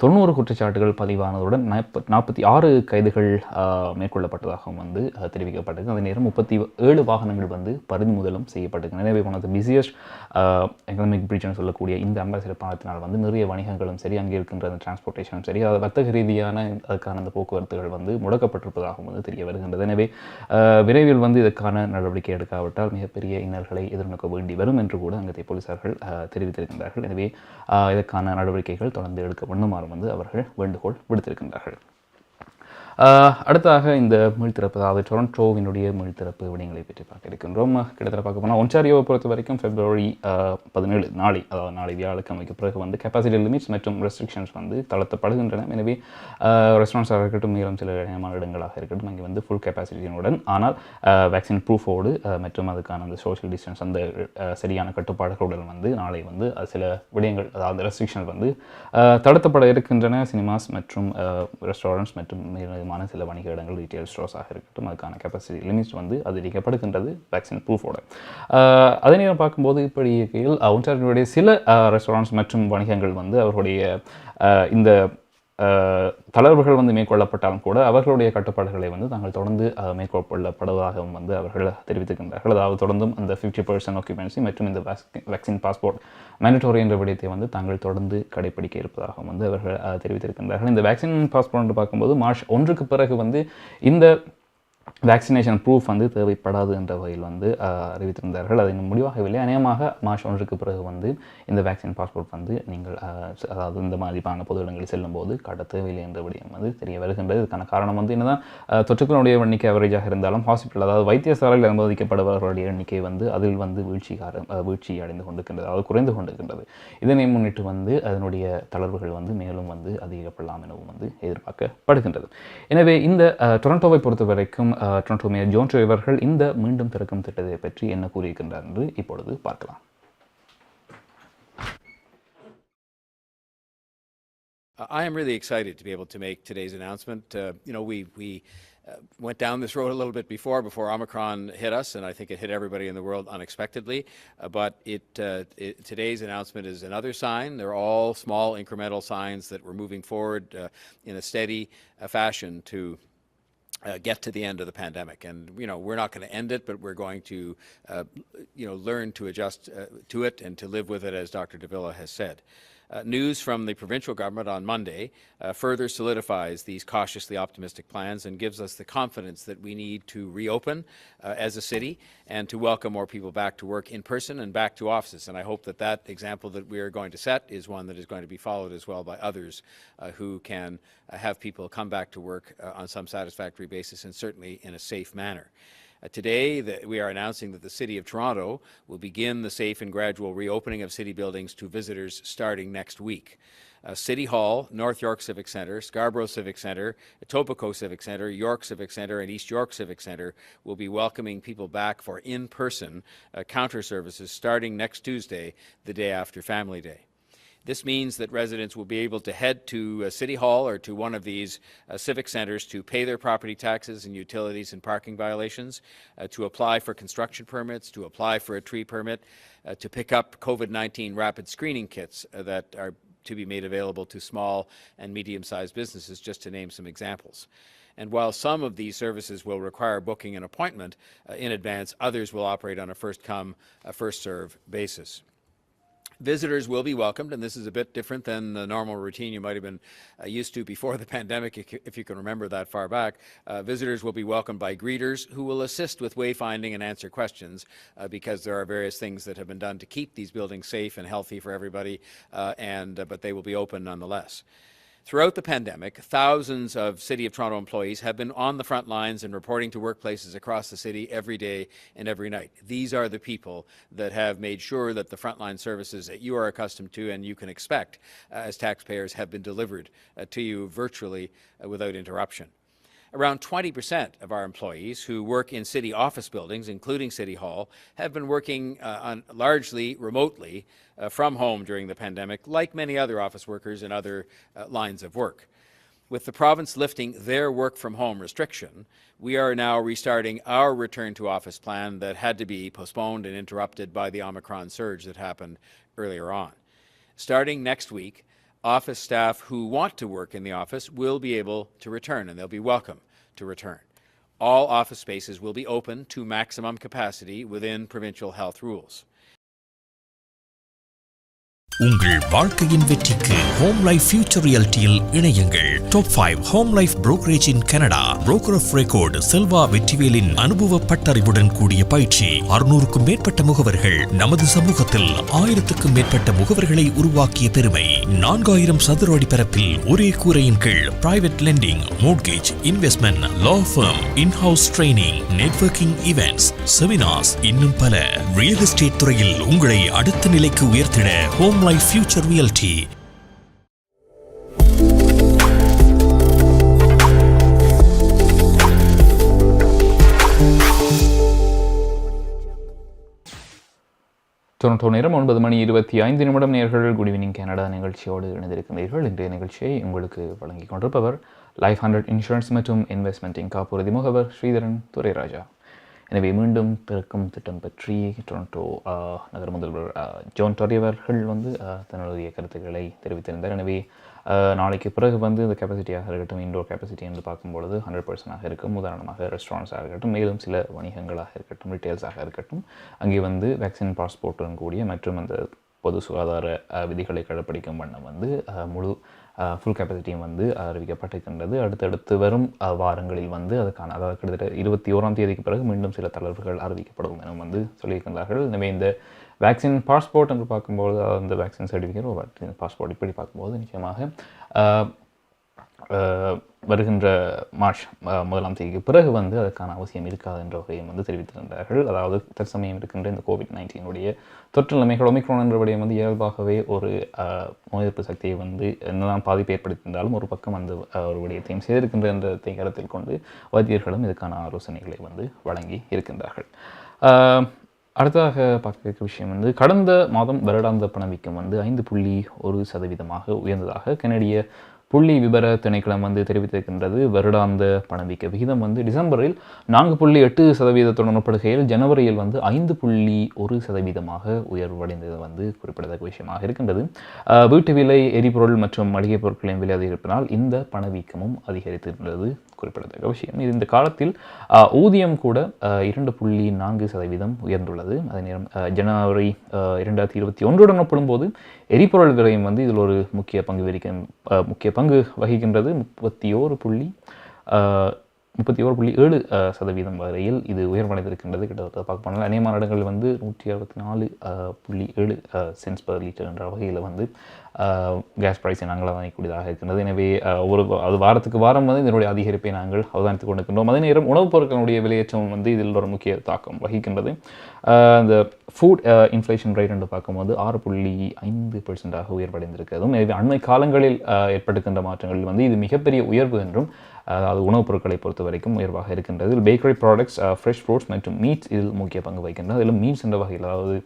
90 குற்றச்சாட்டுகள் பதிவானதுடன் 46 கைதுகள் மேற்கொள்ளப்பட்டதாகவும் தெரிவிக்கப்பட்டது. அதே நேரம் 37 வாகனங்கள் பறிமுதலும் செய்யப்பட்டது. எனவே போனது பிஸியஸ்ட் எக்கனாமிக் பிரிட்ஜ்னு சொல்லக்கூடிய இந்த அம்பாசிடர் பாலத்தினால் நிறைய வணிகங்களும் சரி, அங்கே இருக்கின்ற அந்த டிரான்ஸ்போர்ட்டேஷனும் சரி, அது வர்த்தக ரீதியான அதுக்கான அந்த போக்குவரத்துகள் முடக்கப்பட்டிருப்பதாகவும் தெரிய வருகின்றது. எனவே விரைவில் இதற்கான நடவடிக்கை எடுக்காவிட்டால் மிகப்பெரிய இன்னல்களை எதிர்நோக்க வேண்டி வரும் என்று கூட அங்கே போலீசார்கள் தெரிவித்திருக்கின்றார்கள். எனவே இதற்கான நடவடிக்கைகள் தொடர்ந்து எடுக்க வேண்டுமாறும் அவர்கள் வேண்டுகோள் விடுத்திருக்கின்றார்கள். அடுத்ததாக இந்த மீள்திறப்பு, அதாவது டொரண்டோவினுடைய மீள்திறப்பு விடயங்களை பற்றி பார்க்க இருக்கின்றோம். கிட்டத்தட்ட பார்க்க போனால் ஒன்டாரியோவை பொறுத்த வரைக்கும் February 17 நாளை வியாழக்கிழமைக்கு பிறகு கெப்பாசிட்டி லிமிட்ஸ் மற்றும் ரெஸ்ட்ரிக்ஷன்ஸ் தளர்த்தப்படுகின்றன. எனவே ரெஸ்டாரண்ட்ஸாக இருக்கட்டும், மேலும் சில இடமான இடங்களாக இருக்கட்டும், அங்கே ஃபுல் கெப்பாசிட்டியுடன் ஆனால் வேக்சின் ப்ரூஃபோடு மற்றும் அதுக்கான அந்த சோஷியல் டிஸ்டன்ஸ் அந்த சரியான கட்டுப்பாடுகளுடன் நாளை சில விடயங்கள், அதாவது ரெஸ்ட்ரிக்ஷன் தளர்த்தப்பட இருக்கின்றன. சினிமாஸ் மற்றும் ரெஸ்டாரண்ட்ஸ் மற்றும் சில வணிக இடங்கள், ரீட்டைல் ஸ்டோர்ஸாக இருக்கட்டும், அதுக்கான கெப்பாசிட்டி லிமிட்ஸ் அதிகரிக்கப்படுகின்றது வேக்சின் ப்ரூஃபோட. அதே நேரம் பார்க்கும்போது இப்படி இருக்கையில் ஒன்டாரியோடைய சில ரெஸ்டாரண்ட்ஸ் மற்றும் வணிகங்கள் அவர்களுடைய இந்த தளர்வுகள் வந்து மேற்கொள்ளப்பட்டாலும் கூட அவர்களுடைய கட்டுப்பாடுகளை வந்து தாங்கள் தொடர்ந்து மேற்கொள்ளப்படுவதாகவும் வந்து அவர்கள் தெரிவித்திருக்கின்றார்கள். அதாவது தொடர்ந்தும் அந்த 50% ஆக்குபென்சி மற்றும் இந்த வேக்சின் பாஸ்போர்ட் மேண்டட்டோரி என்ற விடயத்தை வந்து தாங்கள் தொடர்ந்து கடைபிடிக்க இருப்பதாகவும் வந்து அவர்கள் தெரிவித்திருக்கின்றார்கள். இந்த வேக்சின் பாஸ்போர்ட் பார்க்கும்போது மார்ச் 1க்கு பிறகு வந்து இந்த வேக்சினேஷன் ப்ரூஃப் வந்து தேவைப்படாது என்ற வகையில் வந்து அறிவித்திருந்தார்கள். அது இன்னும் முடிவாகவில்லை. அநேகமாக மார்ச் 1க்கு பிறகு வந்து இந்த வேக்சின் பாஸ்போர்ட் வந்து நீங்கள் அதாவது இந்த மாதிரியான பொது இடங்களில் செல்லும்போது காட்ட தேவையில்லை என்ற விடயம் வந்து தெரிய வருகின்றது. இதுக்கான காரணம் வந்து என்னதான் தொற்றுக்களுடைய எண்ணிக்கை அவரேஜாக இருந்தாலும் ஹாஸ்பிட்டல் அதாவது வைத்தியசாலையில் அனுமதிக்கப்படுபவர்களுடைய எண்ணிக்கை வந்து அதில் வந்து வீழ்ச்சி அடைந்து கொண்டிருக்கின்றது, அதாவது குறைந்து கொண்டிருக்கின்றது. இதனை முன்னிட்டு வந்து அதனுடைய தளர்வுகள் வந்து மேலும் வந்து அதிகப்படலாம் எனவும் வந்து எதிர்பார்க்கப்படுகின்றது. எனவே இந்த டொரண்டோவை பொறுத்த வரைக்கும் டொரண்டோ மேயர் ஜான் டெரி அவர்கள் இந்த மீண்டும் திறக்கும் திட்டத்தை பற்றி என்ன கூறியிருக்கின்றார் என்று இப்பொழுது பார்க்கலாம். I am really excited to be able to make today's announcement. We went down this road a little bit before Omicron hit us, and I think it hit everybody in the world unexpectedly. But today's announcement is another sign. They're all small incremental signs that we're moving forward in a steady fashion to get to the end of the pandemic. And we're not going to end it, but we're going to learn to adjust to it and to live with it, as Dr. Davila has said. News from the provincial government on Monday further solidifies these cautiously optimistic plans and gives us the confidence that we need to reopen as a city and to welcome more people back to work in person and back to offices. And I hope that example that we are going to set is one that is going to be followed as well by others who can have people come back to work on some satisfactory basis and certainly in a safe manner. Today, we are announcing that the City of Toronto will begin the safe and gradual reopening of city buildings to visitors starting next week. City Hall, North York Civic Centre, Scarborough Civic Centre, Etobicoke Civic Centre, York Civic Centre, and East York Civic Centre will be welcoming people back for in-person counter services starting next Tuesday, the day after Family Day. This means that residents will be able to head to City Hall or to one of these civic centres to pay their property taxes and utilities and parking violations, to apply for construction permits, to apply for a tree permit, to pick up COVID-19 rapid screening kits that are to be made available to small and medium-sized businesses, just to name some examples. And while some of these services will require booking an appointment in advance, others will operate on a first-come, first-serve basis. Visitors will be welcomed, and this is a bit different than the normal routine you might have been used to before the pandemic, if you can remember that far back. Visitors will be welcomed by greeters who will assist with wayfinding and answer questions because there are various things that have been done to keep these buildings safe and healthy for everybody, but they will be open nonetheless. Throughout the pandemic, thousands of City of Toronto employees have been on the front lines and reporting to workplaces across the city every day and every night. These are the people that have made sure that the frontline services that you are accustomed to and you can expect as taxpayers have been delivered to you virtually without interruption. Around 20% of our employees who work in city office buildings, including City Hall, have been working largely remotely from home during the pandemic, like many other office workers in other lines of work. With the province lifting their work from home restriction, we are now restarting our return to office plan that had to be postponed and interrupted by the Omicron surge that happened earlier on. Starting next week, office staff who want to work in the office will be able to return, and they'll be welcome to return. All office spaces will be open to maximum capacity within provincial health rules. உங்கள் வாழ்க்கையின் வெற்றிக்கு home life future ரியாலிட்டியில் இணையுங்கள். Top 5 home life brokerage in Canada. Broker of record Selva வெற்றிவேலின் அனுபவ பட்டறிவுடன் கூடிய பயிற்சி. 600க்கும் மேற்பட்ட முகவர்கள் நமது சமூகத்தில் 1000க்கும் மேற்பட்ட முகவர்களை உருவாக்கிய பெருமை. 4000 சதுர அடி பரப்பில் ஒரே கூரையின் கீழ் private lending, mortgage, investment, law firm, in house training, networking events, seminars, இன்னும் பல. ரியல் எஸ்டேட் துறையில் உங்களை அடுத்த நிலைக்கு உயர்த்திட home life future reality. Toronto நேரம் 9:25 நேயர்கள் குட் ஈவினிங் கனடா நிகழ்ச்சியோடு இணைந்திருக்கிறீர்கள். இன்றைய நிகழ்ச்சியை உங்களுக்கு வழங்கிக் கொண்டிருப்பவர் லைஃப் 100 இன்சூரன்ஸ் மற்றும் இன்வெஸ்ட்மெண்ட்டின் காப்புறுதி முகவர் ஸ்ரீதரன் துரைராஜா. எனவே மீண்டும் திறக்கும் திட்டம் பற்றி டொரண்டோ நகர முதல்வர் ஜான் டெரி அவர்கள் வந்து தன்னுடைய கருத்துக்களை தெரிவித்திருந்தார். எனவே நாளைக்கு பிறகு வந்து இந்த கெப்பாசிட்டியாக இருக்கட்டும், இன்டோர் கெப்பாசிட்டி என்று பார்க்கும்பொழுது 100% இருக்கும். உதாரணமாக ரெஸ்டாரண்ட்ஸாக இருக்கட்டும், மேலும் சில வணிகங்களாக இருக்கட்டும், ரிட்டெயில்ஸாக இருக்கட்டும், அங்கே வந்து வேக்சின் பாஸ்போர்ட்டுடன் கூடிய மற்றும் அந்த பொது சுகாதார விதிகளை கடைப்பிடிக்கும் வண்ணம் வந்து முழு ஃபுல் கெப்பாசிட்டியும் வந்து அறிவிக்கப்பட்டிருக்கின்றது. அடுத்தடுத்து வரும் வாரங்களில் வந்து அதுக்கான, அதாவது கிட்டத்தட்ட 21ஆம் தேதிக்கு பிறகு மீண்டும் சில தளர்வுகள் அறிவிக்கப்படும் என வந்து சொல்லியிருக்கின்றார்கள். எனவே இந்த வேக்சின் பாஸ்போர்ட் என்று பார்க்கும்போது, அந்த வேக்சின் சர்டிஃபிகேட் வேக்சின் பாஸ்போர்ட் இப்படி பார்க்கும்போது நிச்சயமாக வருகின்ற மார்ச் 1ஆம் தேதிக்கு பிறகு வந்து அதற்கான அவசியம் இருக்காது என்ற வகையும் வந்து தெரிவித்திருந்தார்கள். அதாவது தற்சமயம் இருக்கின்ற இந்த கோவிட்-19 தொற்று நிலைமைகள் ஒமிக்ரான் என்ற விடயம் வந்து இயல்பாகவே ஒரு நோய் எதிர்ப்பு சக்தியை வந்து என்னதான் பாதிப்பு ஏற்படுத்தியிருந்தாலும் ஒரு பக்கம் அந்த ஒரு விடயத்தையும் செய்திருக்கின்ற என்ற கருத்தில் கொண்டு வைத்தியர்களும் இதுக்கான ஆலோசனைகளை வந்து வழங்கி இருக்கின்றார்கள். அடுத்ததாக பார்க்க விஷயம் வந்து கடந்த மாதம் வருடாந்த பணவீக்கம் வந்து 5.1% உயர்ந்ததாக கனடிய புள்ளி விபர திணைக்களம் வந்து தெரிவித்திருக்கின்றது. வருடாந்த பணவீக்க விகிதம் வந்து டிசம்பரில் 4.8% ஒப்பிடுகையில் ஜனவரியில் வந்து 5.1% உயர்வடைந்தது வந்து குறிப்பிடத்தக்க விஷயமாக இருக்கின்றது. வீட்டு விலை, எரிபொருள் மற்றும் மளிகை பொருட்களின் விலை அதிகரிப்பினால் இந்த பணவீக்கமும் அதிகரித்திருந்தது குறிப்பிடத்தக்க விஷயம். இது இந்த காலத்தில் ஊதியம் கூட 2.4% உயர்ந்துள்ளது. அதே நேரம் ஜனவரி 2021 ஒப்பிடும்போது எரிபொருள் விலையும் வந்து இதில் ஒரு முக்கிய பங்கு வகிக்கின்றது. 31.7% வரையில் இது உயர்வடைந்திருக்கின்றது. கிட்டத்தட்ட பார்க்க போனால் அநேக நாடுகள் வந்து 164.7 சென்ட்ஸ் பர் லிட்டர் என்ற வகையில் வந்து கேஸ் ப்ரைஸை நாங்கள் வாங்கக்கூடியதாக இருக்கின்றது. எனவே அது வாரத்துக்கு வாரம் வந்து இதனுடைய அதிகரிப்பை நாங்கள் அவதானித்துக் கொண்டிருக்கின்றோம். அதே நேரம் உணவுப் பொருட்களுடைய விலையேற்றம் வந்து இதில் ஒரு முக்கிய தாக்கம் வகிக்கின்றது. இந்த ஃபுட் இன்ஃப்ளேஷன் ரேட் என்று பார்க்கும்போது 6.5% உயர்வடைந்திருக்கிறதும், எனவே அண்மை காலங்களில் ஏற்படுகின்ற மாற்றங்களில் வந்து இது மிகப்பெரிய உயர்வு என்றும், அதாவது உணவுப் பொருட்களை பொறுத்த வரைக்கும் உயர்வாக இருக்கின்றது. பேக்கரி ப்ராடக்ட்ஸ், ஃப்ரெஷ் ஃப்ரூட்ஸ் மற்றும் மீட்ஸ் இதில் முக்கிய பங்கு வகிக்கின்றது. அதிலும் மீட்ஸ் என்ற வகையில், அதாவது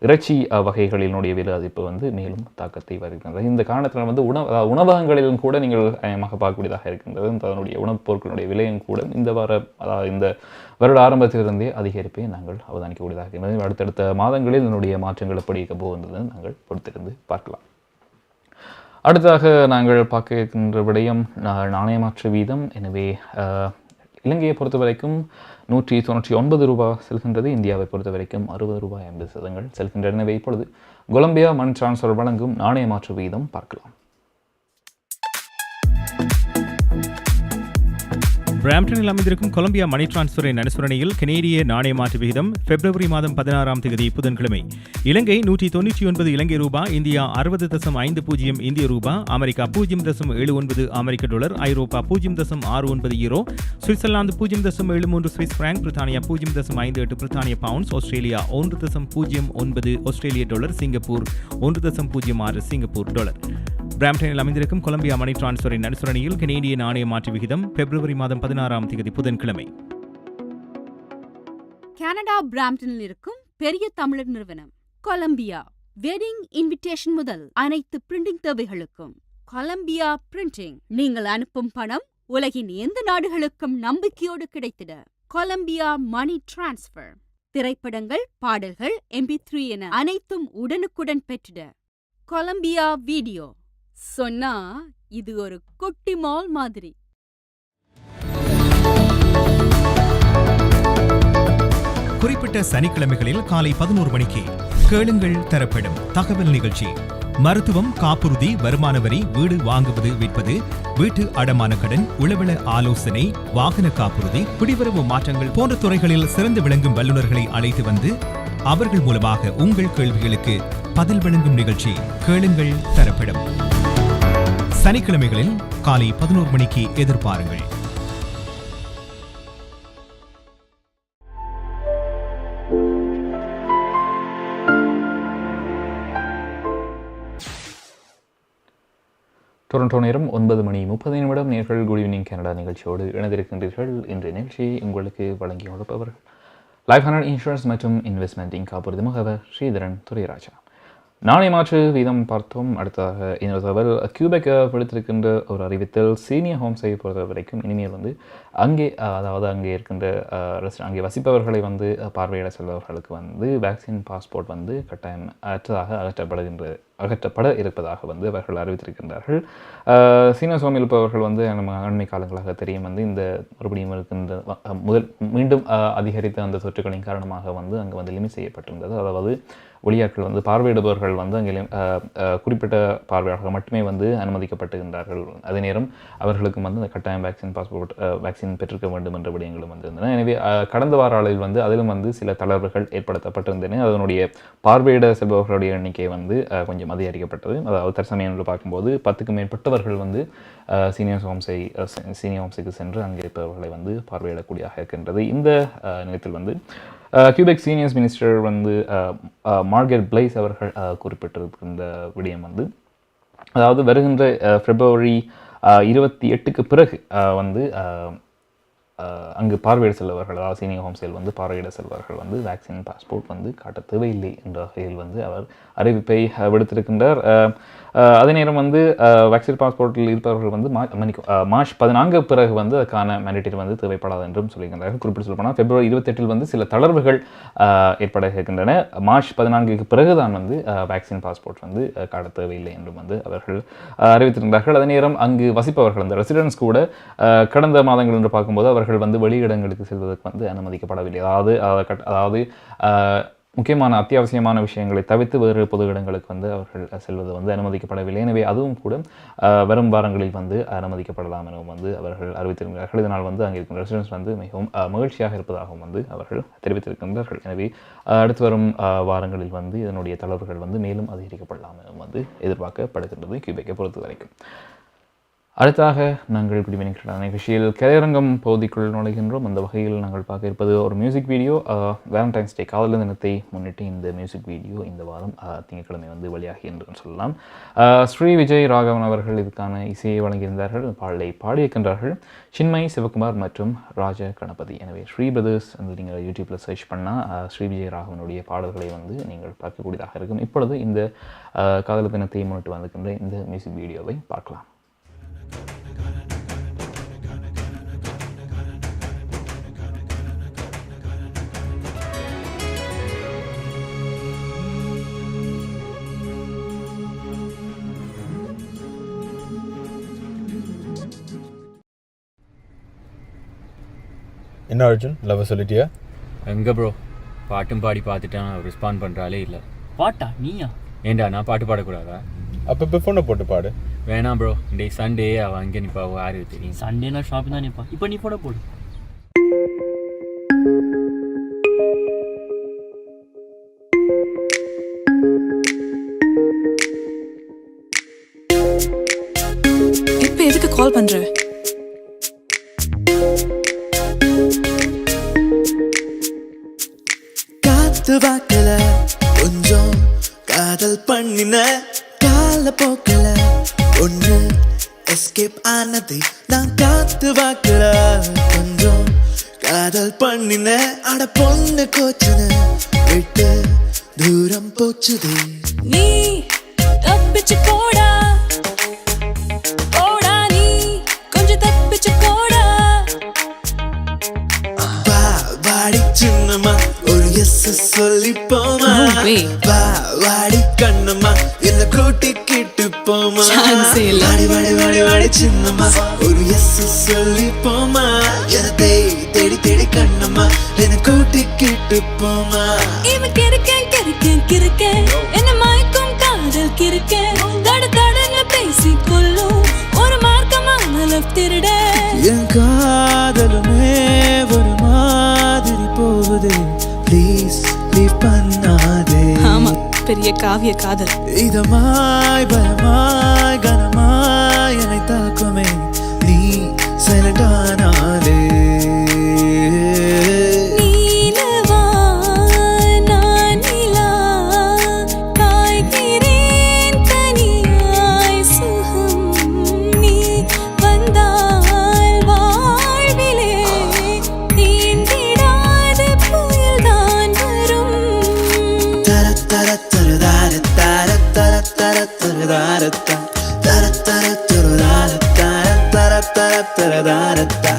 இறைச்சி வகைகளினுடைய விலை அதிப்பு வந்து மேலும் தாக்கத்தை வருகின்றது. இந்த காரணத்தில் வந்து உணவகங்களிலும் கூட நீங்கள் பார்க்கக்கூடியதாக இருக்கின்றது. அதனுடைய உணவுப் பொருட்களுடைய விலையும் கூட இந்த வருட ஆரம்பத்திலிருந்தே அதிகரிப்பை நாங்கள் அவதானிக்கக்கூடியதாக இருக்கின்றது. அடுத்தடுத்த மாதங்களில் இதனுடைய மாற்றங்கள் எப்படி இருக்க போகின்றது நாங்கள் பொறுத்திருந்து பார்க்கலாம். அடுத்ததாக நாங்கள் பார்க்க இருக்கின்ற விடயம் நாணய மாற்று வீதம். எனவே இலங்கையை பொறுத்த வரைக்கும் 199 ரூபாய் செல்கின்றது. இந்தியாவை பொறுத்த வரைக்கும் 60 ரூபாய் 50 சதங்கள் செல்கின்றன. எனவே இப்பொழுது கொலம்பியா மணி டிரான்ஸ்ஃபர் வழங்கும் நாணய மாற்று வீதம் பார்க்கலாம். பிராம்டனில் அமைந்திருக்கும் கொலம்பியா மணி டிரான்ஸ்ஃபரின் அனுசரணையில் கனேடிய நாணய மாற்று விகிதம் பிப்ரவரி மாதம் 16ஆம் தேதி புதன்கிழமை இலங்கை 199 இலங்கை ரூபாய், இந்தியா 60.50 இந்திய ரூபாய், அமெரிக்கா 0.79 அமெரிக்க டாலர், ஐரோப்பா 0.69 யூரோ, சுவிட்சர்லாந்து 0.73 சுவிஸ் பிராங்க், பிரித்தானியா 0.58 பிரித்தானிய பவுண்ட்ஸ், ஆஸ்திரேலியா 1.09 ஆஸ்திரேலிய டாலர், சிங்கப்பூர் 1.06 சிங்கப்பூர் டாலர். பிராம்டனில் அமைந்திருக்கும் கொலம்பியா மணி டிரான்ஸ்ஃபரின் அனுசரணையில் கனேடிய நாணய மாற்று விகிதம் பிப்ரவரி மாதம் 16ஆம் தேதி புதன்கிழமை. கனடா பிராம்டனில் இருக்கும் பெரிய தமிழர் நிறுவனம் கொலம்பியா. வெட்டிங் இன்விடேஷன் முதல் அனைத்து பிரிண்டிங் தேவைகளுக்கும் கொலம்பியா பிரிண்டிங். நீங்கள் அனுப்பும் பணம் உலகின் எந்த நாடுகளுக்கும் நம்பிக்கையோடு கிடைத்திட கொலம்பியா மணி டிரான்ஸ்ஃபர். திரைப்படங்கள், பாடல்கள், MP3 என அனைத்தும் உடனுக்குடன் பெற்றிட கொலம்பியா வீடியோ. சொன்னா இது ஒரு குட்டி மால் மாதிரி. குறிப்பிட்ட சனிக்கிழமைகளில் காலை 11 மணிக்கு கேளுங்கள் தரப்படும் தகவல் நிகழ்ச்சி. மருத்துவம், காப்புறுதி, வருமான வரி, வீடு வாங்குவது விற்பது, வீட்டு அடமான கடன், உளவள ஆலோசனை, வாகன காப்புறுதி, குடிவரவு மாற்றங்கள் போன்ற துறைகளில் சிறந்து விளங்கும் வல்லுநர்களை அழைத்து வந்து அவர்கள் மூலமாக உங்கள் கேள்விகளுக்கு பதில் வழங்கும் நிகழ்ச்சி கேளுங்கள் தரப்படும். சனிக்கிழமைகளில் காலை 11 மணிக்கு எதிர்பாருங்கள். டொரண்டோ நேரம் 9:30 நேர்கள் குட் ஈவினிங் கனடா நிகழ்ச்சியோடு இணைந்திருக்கின்றீர்கள். இன்றைய நிகழ்ச்சியை உங்களுக்கு வழங்கி கொடுப்பவர்கள் லைஃப் ஹண்ட்ரட் இன்சூரன்ஸ் மற்றும் இன்வெஸ்ட்மெண்டிங் காப்புறுதி முகவர் ஸ்ரீதரன் துரைராஜா. நாணய மாற்று வீதம் பார்த்தோம். அடுத்ததாக இன்னொரு தகவல், கியூபெக் விடுத்திருக்கின்ற ஒரு அறிவித்தல், சீனியர் ஹோம்ஸை பொறுத்த வரைக்கும் இனிமேல் வந்து அங்கே அதாவது அங்கே இருக்கின்ற அங்கே வசிப்பவர்களை வந்து பார்வையிட செல்பவர்களுக்கு வந்து வேக்சின் பாஸ்போர்ட் வந்து கட்டாயம் அற்றதாக அகற்றப்பட இருப்பதாக வந்து அவர்கள் அறிவித்திருக்கின்றார்கள். சீனசோமில் இருப்பவர்கள் வந்து நம்ம அண்மை காலங்களாக தெரியும் வந்து இந்த மறுபடியும் இருக்கின்ற மீண்டும் அதிகரித்த அந்த தொற்றுகளின் காரணமாக வந்து அங்கே வந்து லிமிட் செய்யப்பட்டிருந்தது. அதாவது ஒளியாட்கள் வந்து பார்வையிடுபவர்கள் வந்து அங்கே குறிப்பிட்ட பார்வையாளர்கள் மட்டுமே வந்து அனுமதிக்கப்பட்டுகின்றார்கள். அதே நேரம் அவர்களுக்கும் வந்து அந்த கட்டாயம் வேக்சின் பாஸ்போர்ட் வேக்சின் பெற்றிருக்க வேண்டும் என்ற விடயங்களும் வந்திருந்தன. எனவே கடந்த வார அளவில் வந்து அதிலும் வந்து சில தளர்வுகள் ஏற்படுத்தப்பட்டிருந்தன. அதனுடைய பார்வையிட செல்பவர்களுடைய எண்ணிக்கை வந்து கொஞ்சம் அதிகரிக்கப்பட்டது. அதாவது தற்சமயம் என்று பார்க்கும்போது 10க்கும் மேற்பட்டவர்கள் வந்து சீனியர் ஹோம்ஸுக்கு சென்று அங்கே இருப்பவர்களை வந்து பார்வையிடக்கூடியதாக இருக்கின்றது. இந்த நேரத்தில் வந்து கியூபெக் சீனியர்ஸ் மினிஸ்டர் வந்து மார்கரெட் பிளைஸ் அவர்கள் குறிப்பிட்டிருக்கின்ற விடயம் வந்து அதாவது வருகின்ற February 28க்கு பிறகு வந்து அங்கு பார்வையிட செல்பவர்கள் அதாவது சீனியர் ஹோம்ஸில் வந்து பார்வையிட செல்பவர்கள் வந்து வேக்சின் பாஸ்போர்ட் வந்து காட்ட தேவையில்லை என்ற வகையில் வந்து அவர் அறிவிப்பை விடுத்திருக்கின்றார். அதே நேரம் வந்து வேக்சின் பாஸ்போர்ட்டில் இருப்பவர்கள் வந்து மார்ச் 14 பிறகு வந்து அதுக்கான மேண்டேட்டரி வந்து தேவைப்படாது என்றும் சொல்லியிருக்கின்றார்கள். குறிப்பிட்டு சொல்லப்போனால் February 28 வந்து சில தளர்வுகள் ஏற்பட இருக்கின்றன. மார்ச் 14க்கு பிறகுதான் வந்து வேக்சின் பாஸ்போர்ட் வந்து காட்ட தேவையில்லை என்றும் வந்து அவர்கள் அறிவித்திருந்தார்கள். அதே நேரம் அங்கு வசிப்பவர்கள் அந்த ரெசிடென்ட்ஸ் கூட கடந்த மாதங்கள் என்று பார்க்கும்போது அவர்கள் வந்து வெளியிடங்களுக்கு செல்வதற்கு வந்து அனுமதிக்கப்படவில்லை. அதாவது முக்கியமான அத்தியாவசியமான விஷயங்களை தவிர்த்து வேறு பொது இடங்களுக்கு வந்து அவர்கள் செல்வது வந்து அனுமதிக்கப்படவில்லை. எனவே அதுவும் கூட வரும் வாரங்களில் வந்து அனுமதிக்கப்படலாம் எனவும் வந்து அவர்கள் அறிவித்திருக்கிறார்கள். இதனால் வந்து அங்கே இருக்கும் ரெசிடென்ட்ஸ் வந்து மிகவும் மகிழ்ச்சியாக இருப்பதாகவும் வந்து அவர்கள் தெரிவித்திருக்கின்றார்கள். எனவே அடுத்து வரும் வாரங்களில் வந்து இதனுடைய தளர்வுகள் வந்து மேலும் அதிகரிக்கப்படலாம் எனவும் வந்து எதிர்பார்க்கப்படுகின்றது கியூபெக்கை பொறுத்த வரைக்கும். அடுத்ததாக நாங்கள் குடிவினிக்கிற நிகழ்ச்சியில் கலையரங்கம் பகுதிக்குள் நுழைகின்றோம். அந்த வகையில் நாங்கள் பார்க்க இருப்பது ஒரு மியூசிக் வீடியோ. வேலண்டைன்ஸ் டே காதலர் தினத்தை முன்னிட்டு இந்த மியூசிக் வீடியோ இந்த வாரம் திங்கட்கிழமை வந்து வெளியாகி என்று சொல்லலாம். ஸ்ரீவிஜய் ராகவன் அவர்கள் இதுக்கான இசையை வழங்கியிருந்தார்கள். பாடலை பாடியிருக்கின்றார்கள் சின்மய், சிவகுமார் மற்றும் ராஜகணபதி. எனவே ஸ்ரீ பிரதர்ஸ் வந்து நீங்கள் யூடியூப்பில் சர்ச் பண்ணால் ஸ்ரீவிஜய் ராகவனுடைய பாடல்களை வந்து நீங்கள் பார்க்கக்கூடியதாக இருக்கும். இப்பொழுது இந்த காதலர் தினத்தை முன்னிட்டு வந்திருக்கின்ற இந்த மியூசிக் வீடியோவை பார்க்கலாம். என்ன அர்ஜுன், லவ் சொல்லிட்டியா? எங்கே ப்ரோ, பாட்டும் பாடி பார்த்துட்டான், ரெஸ்பாண்ட் பண்ணுறாலே இல்லை. பாட்டா? நீயா? ஏண்டா நான் பாட்டு பாடக்கூடாதா? அப்போ இப்போ ஃபோனை போட்டு பாடு. வேணாம் ப்ரோ, டே சண்டே அவன் அங்கே நிற்பா, யாரு தெரியும். சண்டே நான் ஷாப்பிங் தான் நிற்பா. இப்போ நீ போட போடு. இப்போ எதுக்கு கால் பண்ற? காத்து வாக்கல கொஞ்சம் காதல் பண்ணின, கால போக்கல ஒன்று எஸ்கேப் ஆனது. நான் காத்து வாக்கல கொஞ்சம் காதல் பண்ணின, அட பொண்ணு கோச்சுன விட்டு தூரம் போச்சுது. நீ தப்பிச்சு போடா போடா, நீ கொஞ்சம் தப்பிச்சு போடா. வாடி சின்னம்மா ஒரு எஸ் சொல்லி போமா, வாடி கண்ணம்மா என்ன கூட்டி கிட்டு போமா. வாடி வாடி வாடி வாடி சின்னம்மா ஒரு எஸ் சொல்லி போமா, என தேடி தேடி கண்ணம்மா என்ன கூட்டி கிட்டு போமா. இவன் கிறுக்கேன் கிறுக்கேன் கிறுக்கேன் என்ன மயக்கும் காதல் கிறுக்கேன், தட தடன்னு பேசி கொள்ளும் ஒரு மார்க்கமான லவ் திருட. என் காதலுமே ஒரு மாதிரி போகுது, ப்ளீஸ் லீவ் பண்ணாதே. ஆமா, பெரிய காவிய காதல். இதமாய் பயமாய் கனமாய் என்னை தாக்குமே, நீ சைலண்ட் ஆனாலே. Da da da da da da da da da da da da da.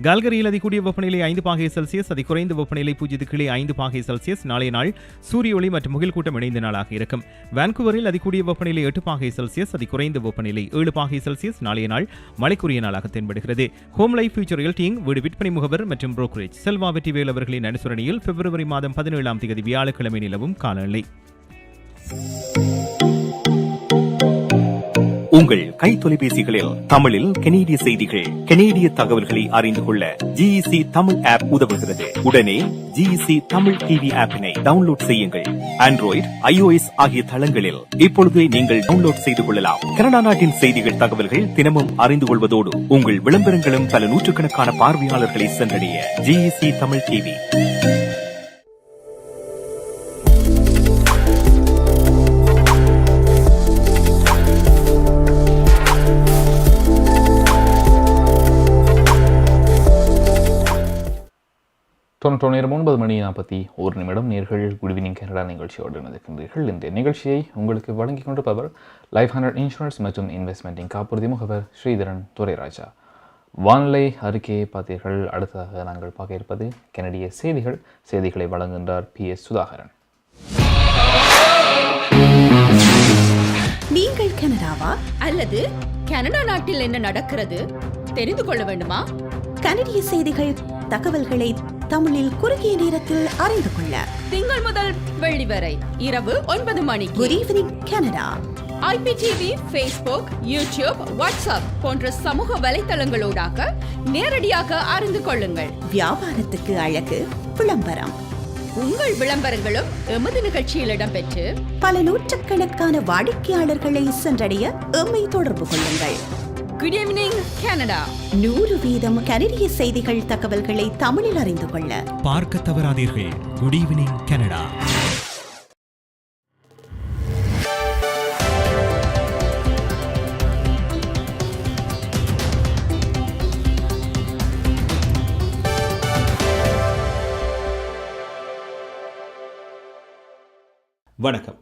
கால்கரியில் அதிகூடிய வெப்பநிலை 5 பாகை செல்சியஸ், அதி குறைந்த வெப்பநிலை 0.5 பாகை செல்சியஸ். நாளைய நாள் சூரிய ஒளி மற்றும் முகில் கூட்டம் இணைந்த நாளாக இருக்கும். வான்கூவரில் அதிகூடிய வெப்பநிலை 8 பாகை செல்சியஸ், அதி குறைந்த வெப்பநிலை 7 பாகை செல்சியஸ். நாளைய நாள் மழைக்குரிய நாளாக தென்படுகிறது. ஹோம் லைஃப் ஃபியூச்சர் ரியல்டிங் வீடு விற்பனை முகவர் மற்றும் புரோக்கரேஜ் செல்வா வெற்றிவேல் அவர்களின் அனுசரணையில் பிப்ரவரி மாதம் 17ஆம் தேதி வியாழக்கிழமை நிலவும் காலநிலை. உங்கள் கை தொலைபேசிகளில் தமிழில் கனேடிய செய்திகள், கனேடிய தகவல்களை அறிந்து கொள்ள GEC தமிழ் ஆப் உதவுகிறது. உடனே GEC தமிழ் டிவி ஆப்பினை டவுன்லோட் செய்யுங்கள். ஆண்ட்ராய்டு, iOS ஆகிய தளங்களில் இப்பொழுதே நீங்கள் டவுன்லோட் செய்து கொள்ளலாம். கனடா நாட்டின் செய்திகள், தகவல்கள் தினமும் அறிந்து கொள்வதோடு உங்கள் விளம்பரங்களும் பல நூற்றுக்கணக்கான பார்வையாளர்களை சென்றடைய GEC தமிழ் டிவி. நேரம் 9:41 நேர்கள் குட் ஈவினிங் கனடா நிகழ்ச்சியோடு இருக்கின்றீர்கள். இந்த நிகழ்ச்சியை உங்களுக்கு வழங்கிக் கொண்டிருப்பவர் லைஃப் 100 இன்சூரன்ஸ் மற்றும் இன்வெஸ்ட்மெண்டின் காப்புறுதி முகவர் ஸ்ரீதரன் துரைராஜா. வானிலை அறிக்கையை பார்த்தீர்கள். அடுத்ததாக நாங்கள் பார்க்க இருப்பது கனடிய செய்திகள். செய்திகளை வழங்குகின்றார் Ps. சுதாகரன். நீங்கள் கனடாவா அல்லது கனடா நாட்டில் என்ன நடக்கிறது தெரிந்து கொள்ள வேண்டுமா? கனடிய செய்திகள், தகவல்களை தமிழில் குறுகிய நேரத்தில் அறிந்து கொள்ள திங்கள் முதல் வெள்ளி வரை இரவு 9 மணிக்கு good evening Canada IPTV, Facebook, YouTube, WhatsApp போன்ற சமூக வலைத்தளங்களோடாக நேரடியாக அறிந்து கொள்ளுங்கள். வியாபாரத்துக்கு அழகு விளம்பரம். உங்கள் விளம்பரங்களும் எமது நிகழ்ச்சியில் இடம்பெற்று பல நூற்றுக்கணக்கான வாடிக்கையாளர்களை சென்றடைய எம்மை தொடர்பு கொள்ளுங்கள். Good evening Canada. 100% கனடிய செய்திகள், தகவல்களை தமிழில் அறிந்து கொள்ள பார்க்க தவறாதீர்கள். Good evening Canada. வணக்கம்.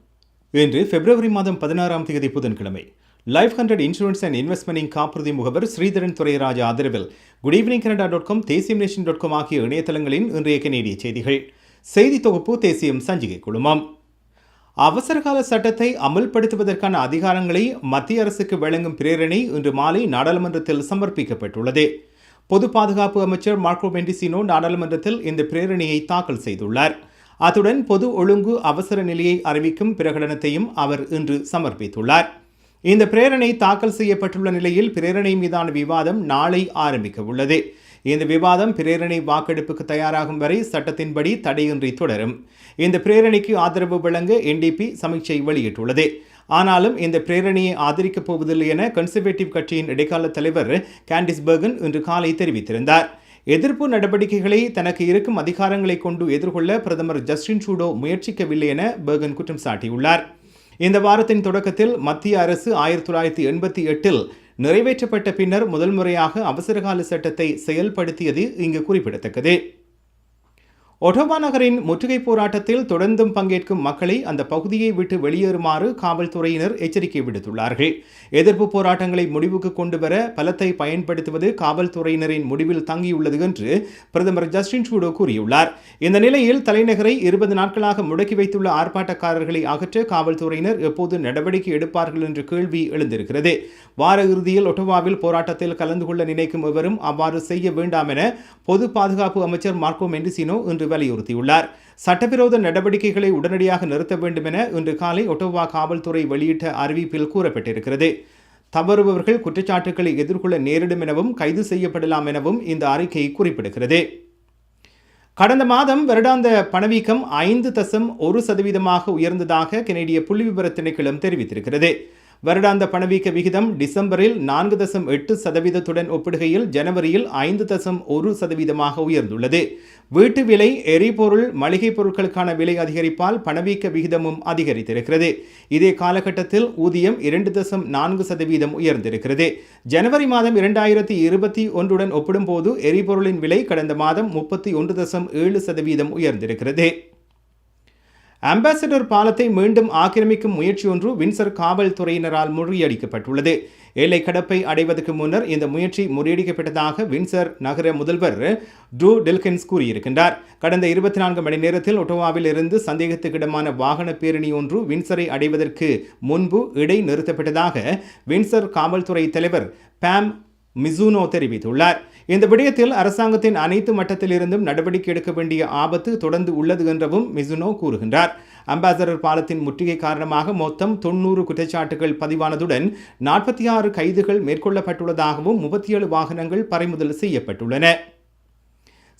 இன்று பிப்ரவரி மாதம் 16ஆம் தேதி புதன்கிழமை. லைஃப் 100 இன்சூரன்ஸ் அண்ட் இன்வெஸ்ட்மெண்டின் காப்புறுதி முகவர் ஸ்ரீதரன் துரைராஜா ஆதரவில் goodevningcanada.com, தேசியம்நேஷன்.com ஆகிய இணையதளங்களின் இன்றைய கனேடிய செய்திகள். செய்தி தொகுப்பு தேசியம் சஞ்சிகை குழுமம். அவசரகால சட்டத்தை அமல்படுத்துவதற்கான அதிகாரங்களை மத்திய அரசுக்கு வழங்கும் பிரேரணை இன்று மாலை நாடாளுமன்றத்தில் சமர்ப்பிக்கப்பட்டுள்ளது. பொது பாதுகாப்பு அமைச்சர் மார்க்கோ மெண்டிசினோ நாடாளுமன்றத்தில் இந்த பிரேரணையை தாக்கல் செய்துள்ளார். அத்துடன் பொது ஒழுங்கு அவசர நிலையை அறிவிக்கும் பிரகடனத்தையும் அவர் இன்று சமர்ப்பித்துள்ளார். இந்த பிரேரணை தாக்கல் செய்யப்பட்டுள்ள நிலையில் பிரேரணை மீதான விவாதம் நாளை ஆரம்பிக்க உள்ளது. இந்த விவாதம் பிரேரணை வாக்கெடுப்புக்கு தயாராகும் வரை சட்டத்தின்படி தடையின்றி தொடரும். இந்த பிரேரணைக்கு ஆதரவு வழங்க NDP சமீட்சை வெளியிட்டுள்ளது. ஆனாலும் இந்த பிரேரணையை ஆதரிக்கப் போவதில்லை என கன்சர்வேட்டிவ் கட்சியின் இடைக்கால தலைவர் கேண்டிஸ் பெர்கன் இன்று காலை தெரிவித்திருந்தார். எதிர்ப்பு நடவடிக்கைகளை தனக்கு இருக்கும் அதிகாரங்களை கொண்டு எதிர்கொள்ள பிரதமர் ஜஸ்டின் ட்ரூடோ முயற்சிக்கவில்லை என பெர்கன் குற்றம் சாட்டியுள்ளார். இந்த வாரத்தின் தொடக்கத்தில் மத்திய அரசு 1988இல் நிறைவேற்றப்பட்ட பின்னர் முதல் முறையாக அவசரகால சட்டத்தை செயல்படுத்தியது இங்கு குறிப்பிடத்தக்கது. ஒட்டோவா நகரின் முற்றுகை போராட்டத்தில் தொடர்ந்தும் பங்கேற்கும் மக்களை அந்த பகுதியை விட்டு வெளியேறுமாறு காவல்துறையினர் எச்சரிக்கை விடுத்துள்ளார்கள். எதிர்ப்பு போராட்டங்களை முடிவுக்கு கொண்டுவர பலத்தை பயன்படுத்துவது காவல்துறையினரின் முடிவில் தங்கியுள்ளது என்று பிரதமர் ஜஸ்டின் ட்ரூடோ கூறியுள்ளார். இந்த நிலையில் தலைநகரை 20 நாட்களாக முடக்கி வைத்துள்ள ஆர்ப்பாட்டக்காரர்களை அகற்ற காவல்துறையினர் எப்போது நடவடிக்கை எடுப்பார்கள் என்ற கேள்வி எழுந்திருக்கிறது. வார இறுதியில் ஒட்டோவாவில் போராட்டத்தில் கலந்து கொள்ள நினைக்கும் எவரும் அவ்வாறு செய்ய வேண்டாம் என பொது பாதுகாப்பு அமைச்சர் மார்க்கோ மெண்டிசினோ இன்று வலியுறுத்தியுள்ளார். சட்டவிரோத நடவடிக்கைகளை உடனடியாக நிறுத்த வேண்டும் என இன்று காலை ஒட்டோவா காவல்துறை வெளியிட்ட அறிவிப்பில் கூறப்பட்டிருக்கிறது. தவறுபவர்கள் குற்றச்சாட்டுகளை எதிர்கொள்ள நேரிடும் எனவும் கைது செய்யப்படலாம் எனவும் இந்த அறிக்கை குறிப்பிடுகிறது. கடந்த மாதம் வருடாந்த பணவீக்கம் 5.1% உயர்ந்ததாக கனேடிய புள்ளிவிவர திணைக்களம் தெரிவித்திருக்கிறது. வருடாந்த பணவீக்க விகிதம் டிசம்பரில் 4.8% ஒப்பிடுகையில் ஜனவரியில் 5.1% உயர்ந்துள்ளது. வீட்டு விலை, எரிபொருள், மளிகை பொருட்களுக்கான விலை அதிகரிப்பால் பணவீக்க விகிதமும் அதிகரித்திருக்கிறது. இதே காலகட்டத்தில் ஊதியம் 2.4% உயர்ந்திருக்கிறது. ஜனவரி மாதம் 2021 ஒப்பிடும்போது எரிபொருளின் விலை கடந்த மாதம் 31.7% உயர்ந்திருக்கிறது. அம்பாசடர் பாலத்தை மீண்டும் ஆக்கிரமிக்கும் முயற்சி ஒன்று வின்சர் காவல்துறையினரால் முறியடிக்கப்பட்டுள்ளது. எல்லை கடப்பை அடைவதற்கு முன்னர் இந்த முயற்சி முறியடிக்கப்பட்டதாக வின்சர் நகர முதல்வர் ட்ரூ டில்கின்ஸ் கூறியிருக்கின்றார். கடந்த 24 மணி நேரத்தில் ஒட்டோவாவில் இருந்து சந்தேகத்துக்கிடமான வாகன பேரணி ஒன்று வின்சரை அடைவதற்கு முன்பு இடைநிறுத்தப்பட்டதாக வின்சர் காவல்துறை தலைவர் பாம் மிசுனோ தெரிவித்துள்ளார். இந்த விடயத்தில் அரசாங்கத்தின் அனைத்து மட்டத்திலிருந்தும் நடவடிக்கை எடுக்க வேண்டிய ஆபத்து தொடர்ந்து உள்ளது என்றும் மிசுனோ கூறுகின்றார். அம்பாசடர் பாலத்தின் முற்றுகை காரணமாக மொத்தம் 90 குற்றச்சாட்டுகள் பதிவானதுடன் 46 கைதுகள் மேற்கொள்ளப்பட்டுள்ளதாகவும் 37 வாகனங்கள் பறிமுதல் செய்யப்பட்டுள்ளன.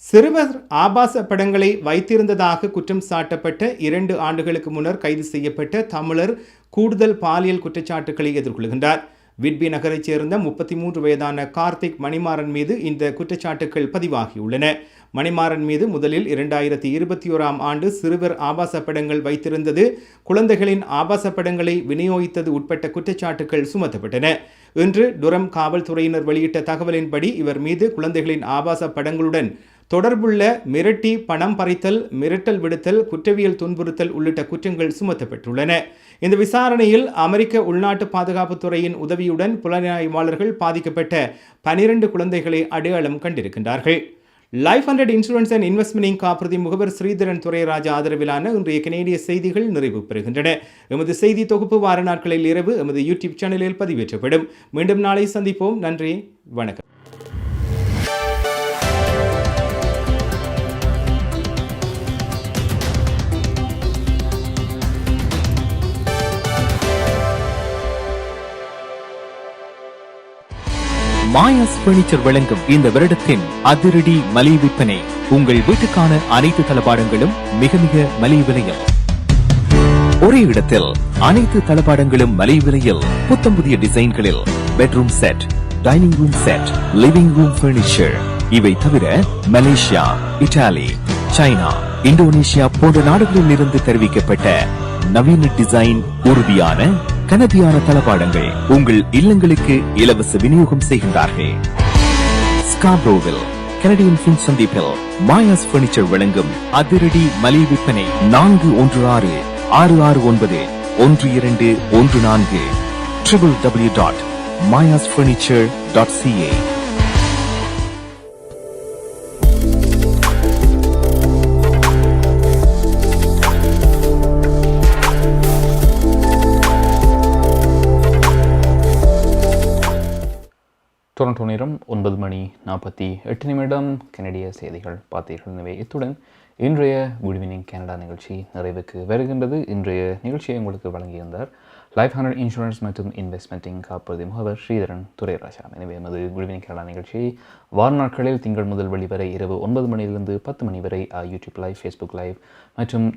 சிறுவர் ஆபாச படங்களை வைத்திருந்ததாக குற்றம் சாட்டப்பட்ட 2 ஆண்டுகளுக்கு முன்னர் கைது செய்யப்பட்ட தமிழர் கூடுதல் பாலியல் குற்றச்சாட்டுகளை எதிர்கொள்கின்றார். விட்பி நகரைச் சேர்ந்த 33 வயதான கார்த்திக் மணிமாறன் மீது இந்த குற்றச்சாட்டுகள் பதிவாகியுள்ளன. மணிமாறன் மீது முதலில் 2021ஆம் ஆண்டு சிறுவர் ஆபாச படங்கள் வைத்திருந்தது, குழந்தைகளின் ஆபாச படங்களை விநியோகித்தது உட்பட்ட குற்றச்சாட்டுகள் சுமத்தப்பட்டன. இன்று டுரம் காவல்துறையினர் வெளியிட்ட தகவலின்படி இவர் மீது குழந்தைகளின் ஆபாச படங்களுடன் தொடர்புள்ள மிரட்டி பணம் பறித்தல், மிரட்டல் விடுத்தல், குற்றவியல் துன்புறுத்தல் உள்ளிட்ட குற்றங்கள் சுமத்தப்பட்டுள்ளன. இந்த விசாரணையில் அமெரிக்க உள்நாட்டு பாதுகாப்புத் துறையின் உதவியுடன் புலனாய்வாளர்கள் பாதிக்கப்பட்ட 12 குழந்தைகளை அடையாளம் கண்டிருக்கின்றார்கள். லைஃப் 100 இன்சூரன்ஸ் அண்ட் இன்வெஸ்ட்மெண்ட் காப்புறுதி முகவர் ஸ்ரீதரன் துரைராஜா ஆதரவிலான இன்றைய கனேடிய செய்திகள் நிறைவு பெறுகின்றன. எமது செய்தி தொகுப்பு வார நாட்களில் இரவு எமது யூடியூப் சேனலில் பதிவேற்றப்படும். மீண்டும் நாளை சந்திப்போம். நன்றி, வணக்கம். மாயாஸ் பர்னிச்சர் வழங்கும் இந்த வருடத்தின் அதிரடி மலிவு விற்பனை. உங்கள் வீட்டுக்கான அனைத்து தளபாடங்களும் மிக மிக மலிவு விலையில். ஒரே இடத்தில் அனைத்து தளபாடங்களும் மலிவு விலையில். புத்தம் புதிய டிசைன்களில் bedroom set, dining room set, living room furniture. இவை தவிர மலேசியா, இத்தாலி, சைனா, இந்தோனேஷியா போன்ற நாடுகளில் இருந்து தெரிவிக்கப்பட்ட நவீன டிசைன், உறுதியான கனதியான தளபாடங்கள் உங்கள் இல்லங்களுக்கு இலவச விநியோகம் செய்கின்றார்கள். ஸ்கார்பரோவில் கனடியன் ஃபின் சந்திப்பில் மாயாஸ் பர்னிச்சர் வழங்கும் அதிரடி மலிவு விற்பனை. 416-669-1214 www.mayasfurniture.ca. டொரண்டோ நேரம் 9:48 கனடிய செய்திகள் பார்த்தீர்கள். எனவே இத்துடன் இன்றைய குட் ஈவினிங் கனடா நிகழ்ச்சி நிறைவுக்கு வருகின்றது. இன்றைய நிகழ்ச்சியை உங்களுக்கு வழங்கியிருந்தார் லைஃப் 100 இன்சூரன்ஸ் மற்றும் இன்வெஸ்ட்மெண்டிங் காப்புறுதி முகவர் ஸ்ரீதரன் துரைராஜா. எனவே எமது குட் ஈவினிங் கனடா நிகழ்ச்சியை வார நாட்களில் திங்கள் முதல் வெளிவரை இரவு 9 மணியிலிருந்து 10 மணி வரை யூடியூப் லைவ், ஃபேஸ்புக் லைவ் மற்றும்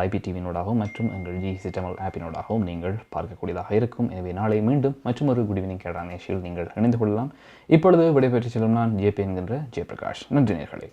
IPTV-னோடாகவும் மற்றும் எங்கள் GEC தமிழ் ஆப்பினோடாகவும் நீங்கள் பார்க்கக்கூடியதாக இருக்கும். எனவே நாளை மீண்டும் மற்றும் ஒரு குட் ஈவினிங் கனடா நிகழ்ச்சியில் நீங்கள் இணைந்து கொள்ளலாம். இப்பொழுது விடைபெற்று செல்லும் நான் JP என்கின்ற ஜெயபிரகாஷ். நன்றி நேயர்களே.